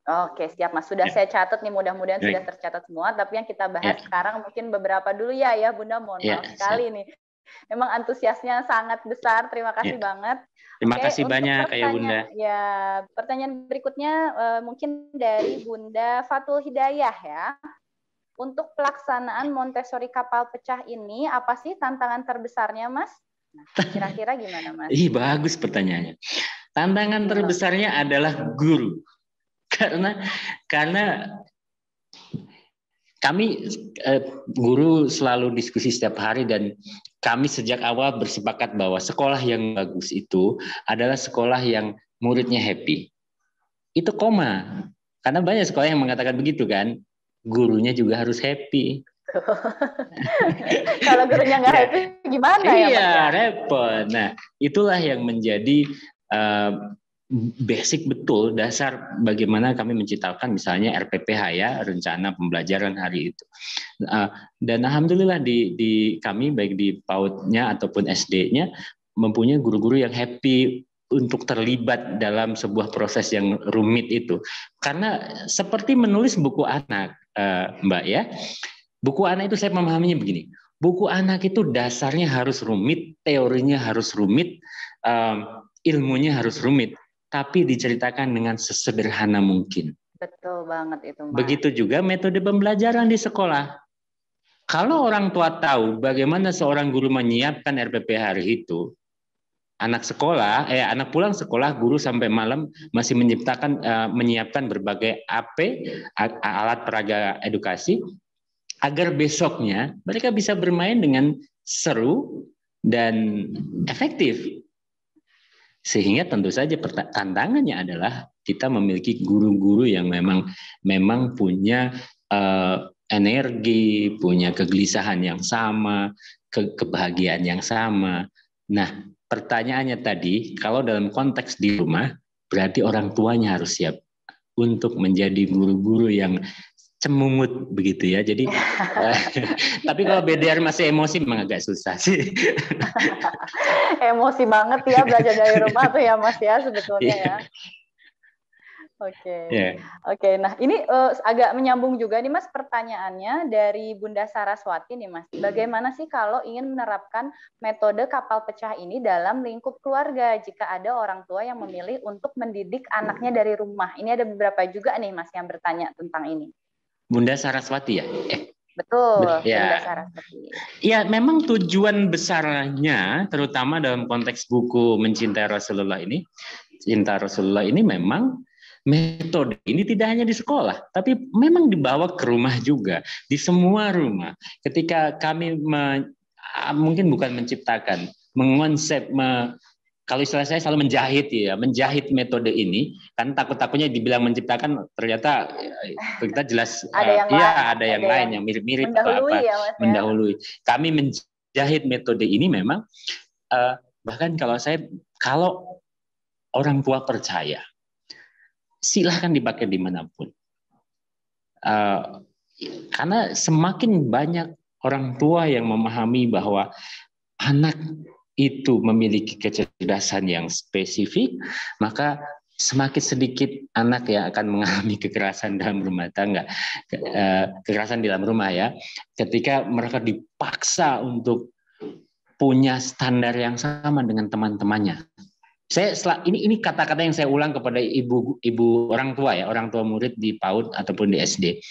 Oke, siap Mas. Sudah saya catat nih, mudah-mudahan sudah tercatat semua. Tapi yang kita bahas sekarang mungkin beberapa dulu ya Bunda. Mohon maaf sekali nih. Memang antusiasnya sangat besar. Terima kasih banget. Terima kasih banyak ya Bunda. Ya, pertanyaan berikutnya mungkin dari Bunda Fatul Hidayah ya. Untuk pelaksanaan Montessori kapal pecah ini, apa sih tantangan terbesarnya, Mas? Nah, kira-kira gimana, Mas? Bagus pertanyaannya. Tantangan terbesarnya adalah guru. Karena kami guru selalu diskusi setiap hari, dan kami sejak awal bersepakat bahwa sekolah yang bagus itu adalah sekolah yang muridnya happy. Itu koma. Karena banyak sekolah yang mengatakan begitu kan, gurunya juga harus happy. Kalau gurunya nggak happy gimana ya? Iya, repot. Nah, itulah yang menjadi basic betul dasar bagaimana kami menciptakan misalnya RPPH ya, rencana pembelajaran hari itu. Dan alhamdulillah di kami baik di PAUD-nya ataupun SD-nya mempunyai guru-guru yang happy untuk terlibat dalam sebuah proses yang rumit itu. Karena seperti menulis buku anak, Mbak ya. Buku anak itu saya memahaminya begini. Buku anak itu dasarnya harus rumit, teorinya harus rumit, ilmunya harus rumit, tapi diceritakan dengan sesederhana mungkin. Betul banget itu, Mas. Begitu juga metode pembelajaran di sekolah. Kalau orang tua tahu bagaimana seorang guru menyiapkan RPP hari itu, anak pulang sekolah, guru sampai malam masih menyiapkan berbagai alat peraga edukasi, agar besoknya mereka bisa bermain dengan seru, dan efektif. Sehingga tentu saja tantangannya adalah kita memiliki guru-guru yang memang punya energi, punya kegelisahan yang sama, kebahagiaan yang sama. Nah, pertanyaannya tadi, kalau dalam konteks di rumah, berarti orang tuanya harus siap untuk menjadi guru-guru yang cemungut begitu ya. Jadi tapi kalau BDR masih emosi memang agak susah sih. Emosi banget ya belajar dari rumah tuh ya Mas ya sebetulnya ya. Oke. Oke, nah ini agak menyambung juga nih Mas pertanyaannya dari Bunda Saraswati nih Mas. Bagaimana sih kalau ingin menerapkan metode kapal pecah ini dalam lingkup keluarga jika ada orang tua yang memilih untuk mendidik anaknya dari rumah? Ini ada beberapa juga nih Mas yang bertanya tentang ini. Bunda Saraswati ya? Betul, ya. Bunda Saraswati. Ya, memang tujuan besarnya, terutama dalam konteks buku Mencintai Rasulullah ini, Cinta Rasulullah ini memang metode ini tidak hanya di sekolah, tapi memang dibawa ke rumah juga, di semua rumah. Ketika kami mungkin bukan menciptakan, mengonsep, kalau istilah saya selalu menjahit metode ini, kan takut-takutnya dibilang menciptakan, ternyata kita jelas ada yang lain yang mirip-mirip atau apa, ya, Mas, mendahului. Kami menjahit metode ini memang bahkan kalau orang tua percaya, silahkan dipakai dimanapun. Karena semakin banyak orang tua yang memahami bahwa anak itu memiliki kecerdasan yang spesifik, maka semakin sedikit anak yang akan mengalami kekerasan dalam rumah tangga, kekerasan di dalam rumah ya. Ketika mereka dipaksa untuk punya standar yang sama dengan teman-temannya. Ini kata-kata yang saya ulang kepada ibu orang tua ya, orang tua murid di PAUD ataupun di SD.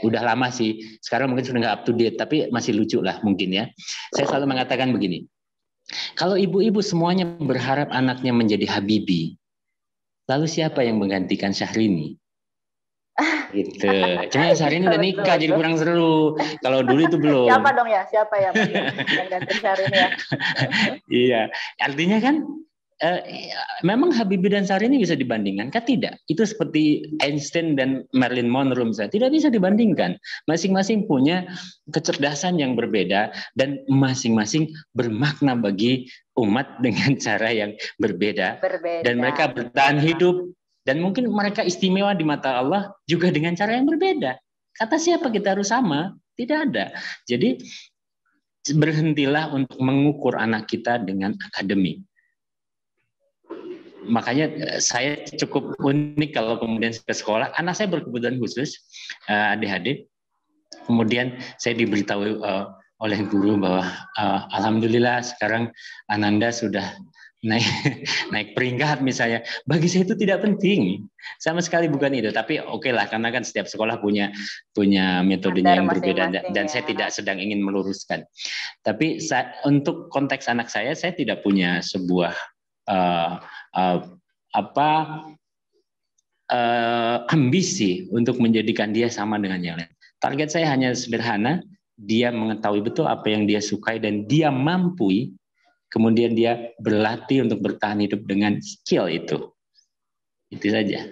Udah lama sih, sekarang mungkin sudah nggak up to date, tapi masih lucu lah mungkin ya. Saya selalu mengatakan begini, kalau ibu-ibu semuanya berharap anaknya menjadi Habibie, lalu siapa yang menggantikan Syahrini? Gitu. Cuma Syahrini udah nikah, jadi kurang seru. Kalau dulu itu belum. Siapa dong ya? Siapa ya yang ganti Syahrini ya? Iya, artinya kan memang Habibie dan Syahrini bisa dibandingkan? Kan tidak. Itu seperti Einstein dan Marilyn Monroe misalnya. Tidak bisa dibandingkan. Masing-masing punya kecerdasan yang berbeda dan masing-masing bermakna bagi umat dengan cara yang berbeda. Dan mereka bertahan hidup dan mungkin mereka istimewa di mata Allah juga dengan cara yang berbeda. Kata siapa kita harus sama? Tidak ada. Jadi berhentilah untuk mengukur anak kita dengan akademik. Makanya saya cukup unik kalau kemudian ke sekolah. Anak saya berkebutuhan khusus, ADHD. Kemudian saya diberitahu oleh guru bahwa alhamdulillah sekarang Ananda sudah naik peringkat misalnya. Bagi saya itu tidak penting, sama sekali bukan itu. Tapi oke lah, karena kan setiap sekolah punya metodenya yang berbeda dan saya tidak sedang ingin meluruskan. Tapi untuk konteks anak saya tidak punya sebuah ambisi untuk menjadikan dia sama dengan yang lain. Target saya hanya sederhana, dia mengetahui betul apa yang dia sukai dan dia mampu, kemudian dia berlatih untuk bertahan hidup dengan skill itu. Itu saja.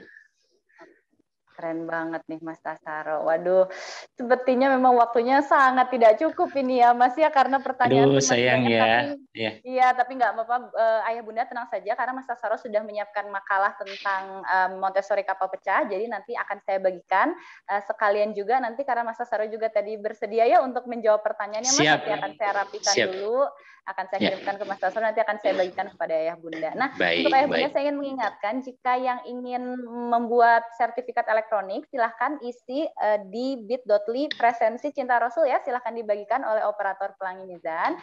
Keren banget nih Mas Tasaro. Waduh, sepertinya memang waktunya sangat tidak cukup ini ya Mas ya, karena pertanyaan sayang banyak, ya. Iya, tapi nggak apa-apa. Ayah Bunda tenang saja karena Mas Tasaro sudah menyiapkan makalah tentang Montessori kapal pecah. Jadi nanti akan saya bagikan sekalian juga nanti karena Mas Tasaro juga tadi bersedia ya untuk menjawab pertanyaannya Mas. Nanti akan saya rapikan dulu, akan saya kirimkan ke Mas Tasaro, nanti akan saya bagikan kepada Ayah Bunda. Nah, untuk Ayah Bunda saya ingin mengingatkan jika yang ingin membuat sertifikat elektronik, silahkan isi di bit.ly presensi cinta Rasul ya, silahkan dibagikan oleh operator pelangi mizan.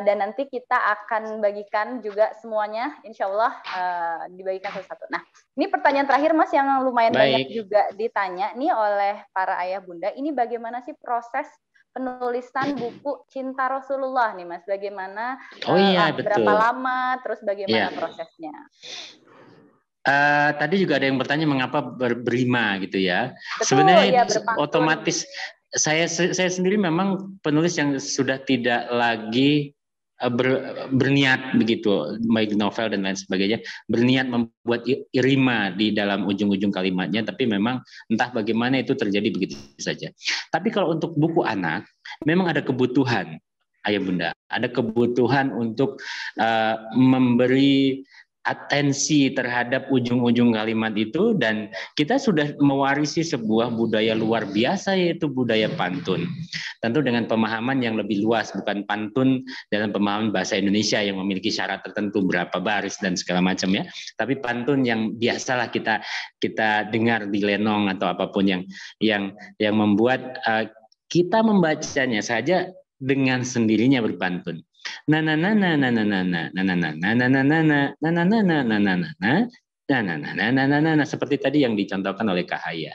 Dan nanti kita akan bagikan juga semuanya, insya Allah dibagikan satu-satu. Nah, ini pertanyaan terakhir Mas yang lumayan banyak juga ditanya nih oleh para ayah bunda, ini bagaimana sih proses penulisan buku Cinta Rasulullah nih Mas, bagaimana, berapa lama, terus bagaimana prosesnya? Tadi juga ada yang bertanya mengapa berlima gitu ya. Betul, sebenarnya otomatis saya sendiri memang penulis yang sudah tidak lagi berniat begitu, baik novel dan lain sebagainya, berniat membuat irima di dalam ujung-ujung kalimatnya, tapi memang entah bagaimana itu terjadi begitu saja. Tapi kalau untuk buku anak, memang ada kebutuhan, Ayah Bunda, ada kebutuhan untuk memberi atensi terhadap ujung-ujung kalimat itu, dan kita sudah mewarisi sebuah budaya luar biasa, yaitu budaya pantun. Tentu dengan pemahaman yang lebih luas, bukan pantun dalam pemahaman bahasa Indonesia yang memiliki syarat tertentu berapa baris dan segala macam ya, tapi pantun yang biasalah kita dengar di lenong atau apapun yang membuat kita membacanya saja dengan sendirinya berpantun. Seperti tadi yang dicontohkan oleh Kak Haya.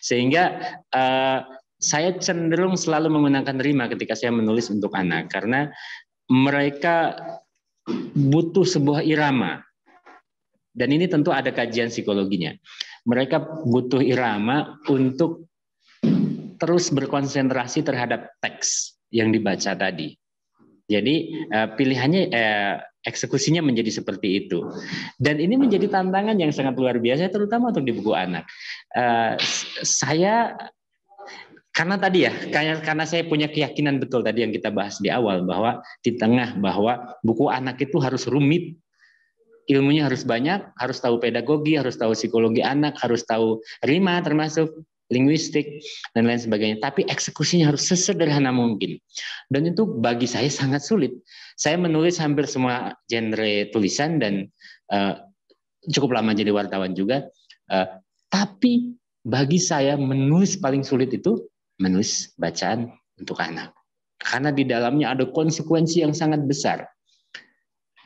Sehingga saya cenderung selalu menggunakan rima ketika saya menulis untuk anak, karena mereka butuh sebuah irama. Dan ini tentu ada kajian psikologinya. Mereka butuh irama untuk terus berkonsentrasi terhadap teks yang dibaca tadi. Jadi pilihannya eksekusinya menjadi seperti itu. Dan ini menjadi tantangan yang sangat luar biasa, terutama untuk di buku anak. Saya karena tadi ya, karena saya punya keyakinan betul tadi yang kita bahas di awal, bahwa di tengah bahwa buku anak itu harus rumit, ilmunya harus banyak, harus tahu pedagogi, harus tahu psikologi anak, harus tahu rima termasuk linguistik dan lain sebagainya. Tapi eksekusinya harus sesederhana mungkin. Dan itu bagi saya sangat sulit. Saya menulis hampir semua genre tulisan dan cukup lama jadi wartawan juga. Tapi bagi saya menulis paling sulit itu menulis bacaan untuk anak. Karena di dalamnya ada konsekuensi yang sangat besar.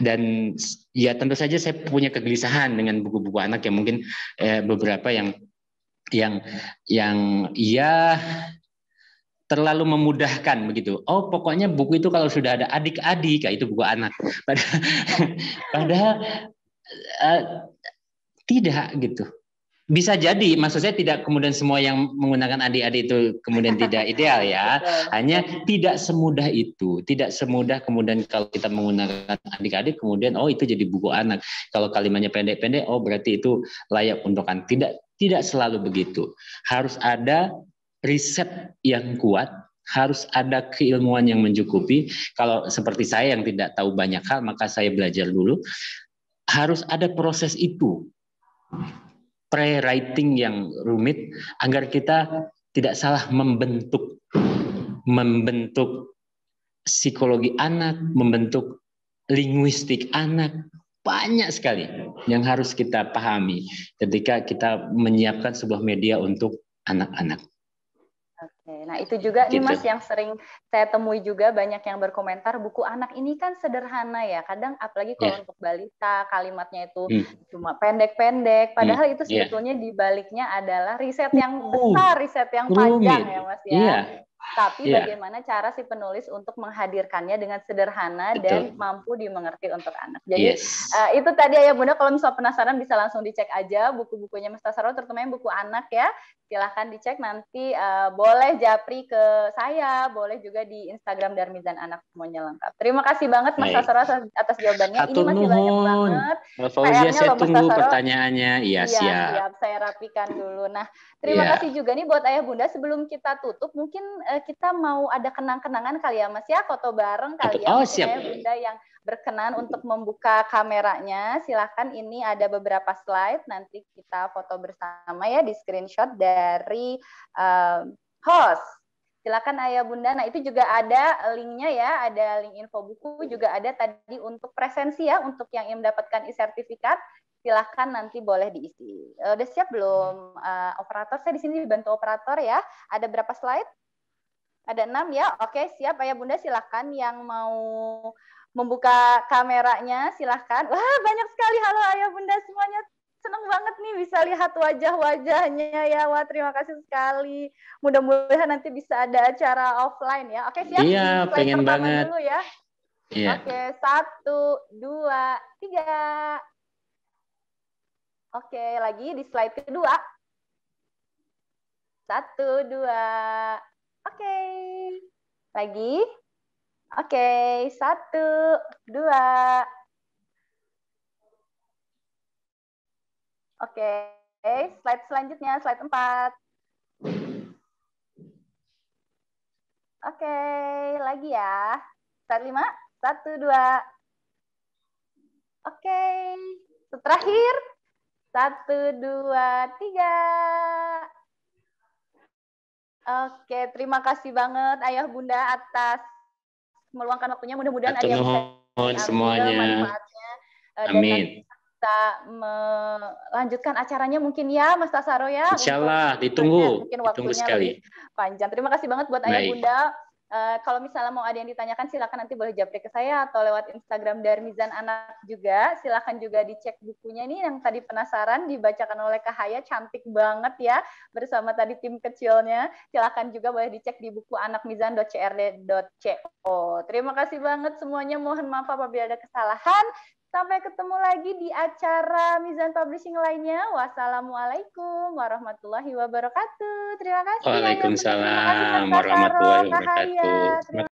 Dan ya tentu saja saya punya kegelisahan dengan buku-buku anak yang mungkin beberapa yang ya terlalu memudahkan begitu. Oh, pokoknya buku itu kalau sudah ada adik-adik, itu buku anak. Padahal tidak gitu. Bisa jadi, maksud saya tidak kemudian semua yang menggunakan adik-adik itu kemudian tidak ideal ya. Hanya tidak semudah itu. Tidak semudah kemudian kalau kita menggunakan adik-adik kemudian oh itu jadi buku anak. Kalau kalimatnya pendek-pendek oh berarti itu layak untuk anak. Tidak selalu begitu. Harus ada riset yang kuat, harus ada keilmuan yang mencukupi. Kalau seperti saya yang tidak tahu banyak hal, maka saya belajar dulu. Harus ada proses itu. Pre-writing yang rumit agar kita tidak salah membentuk psikologi anak, membentuk linguistik anak. Banyak sekali yang harus kita pahami ketika kita menyiapkan sebuah media untuk anak-anak. Oke, nah itu juga nih Mas yang sering saya temui juga banyak yang berkomentar buku anak ini kan sederhana ya. Kadang apalagi kalau untuk balita kalimatnya itu cuma pendek-pendek. Padahal itu sebetulnya di baliknya adalah riset yang besar, riset yang panjang ya Mas ya. Tapi bagaimana cara si penulis untuk menghadirkannya dengan sederhana dan mampu dimengerti untuk anak. Jadi itu tadi Ayah Bunda, kalau misal penasaran bisa langsung dicek aja buku-bukunya Mas Tasarro, terutama yang buku anak ya. Silahkan dicek nanti, boleh japri ke saya, boleh juga di Instagram Darmizan Anak, semuanya lengkap. Terima kasih banget Mas Tasarro atas jawabannya. Ini masih banyak banget. Mbak Fauzia, saya tunggu pertanyaannya. Iya, siap. Saya rapikan dulu. Nah, terima kasih juga nih buat Ayah Bunda. Sebelum kita tutup, mungkin kita mau ada kenang-kenangan kali ya Mas ya, foto bareng kali ya. Siap. Ayah Bunda yang berkenan untuk membuka kameranya, silakan. Ini ada beberapa slide, nanti kita foto bersama ya, di screenshot dari host. Silakan Ayah Bunda. Nah itu juga ada linknya ya, ada link info buku, juga ada tadi untuk presensi ya, untuk yang ingin mendapatkan e-sertifikat. Silahkan nanti boleh diisi. Udah siap belum operator? Saya di sini dibantu operator ya. Ada berapa slide? Ada 6 ya. Oke, siap Ayah Bunda, silahkan yang mau membuka kameranya, silahkan. Wah, banyak sekali. Halo Ayah Bunda semuanya. Senang banget nih bisa lihat wajah-wajahnya ya. Wah, terima kasih sekali. Mudah-mudahan nanti bisa ada acara offline ya. Oke, siap. Iya, pengen banget. Dulu ya. Iya. Oke, 1, 2, 3. Oke, lagi di slide kedua. 1, 2. Oke. Lagi. Oke, 1, 2. Oke, slide selanjutnya, slide 4. Oke, lagi ya. Slide 5, 1, 2. Oke, terakhir. 1, 2, 3. Oke, terima kasih banget Ayah Bunda atas meluangkan waktunya. Mudah-mudahan ada yang bisa diambil semuanya. manfaatnya. Amin. Dan kita melanjutkan acaranya mungkin ya, Mas Tasaro ya. Insya Allah, ditunggu. Mungkin Ditunggu waktunya sekali. lebih panjang. Terima kasih banget buat Ayah Baik. Bunda. Kalau misalnya mau ada yang ditanyakan, silakan nanti boleh japri ke saya atau lewat Instagram Darmizan Anak juga. Silakan juga dicek bukunya ini yang tadi penasaran, dibacakan oleh Kak Haya, cantik banget ya, bersama tadi tim kecilnya. Silakan juga boleh dicek di buku anakmizan.crd.co. Terima kasih banget semuanya. Mohon maaf apabila ada kesalahan. Sampai ketemu lagi di acara Mizan Publishing lainnya. Wassalamualaikum warahmatullahi wabarakatuh. Terima kasih. Waalaikumsalam warahmatullahi wabarakatuh.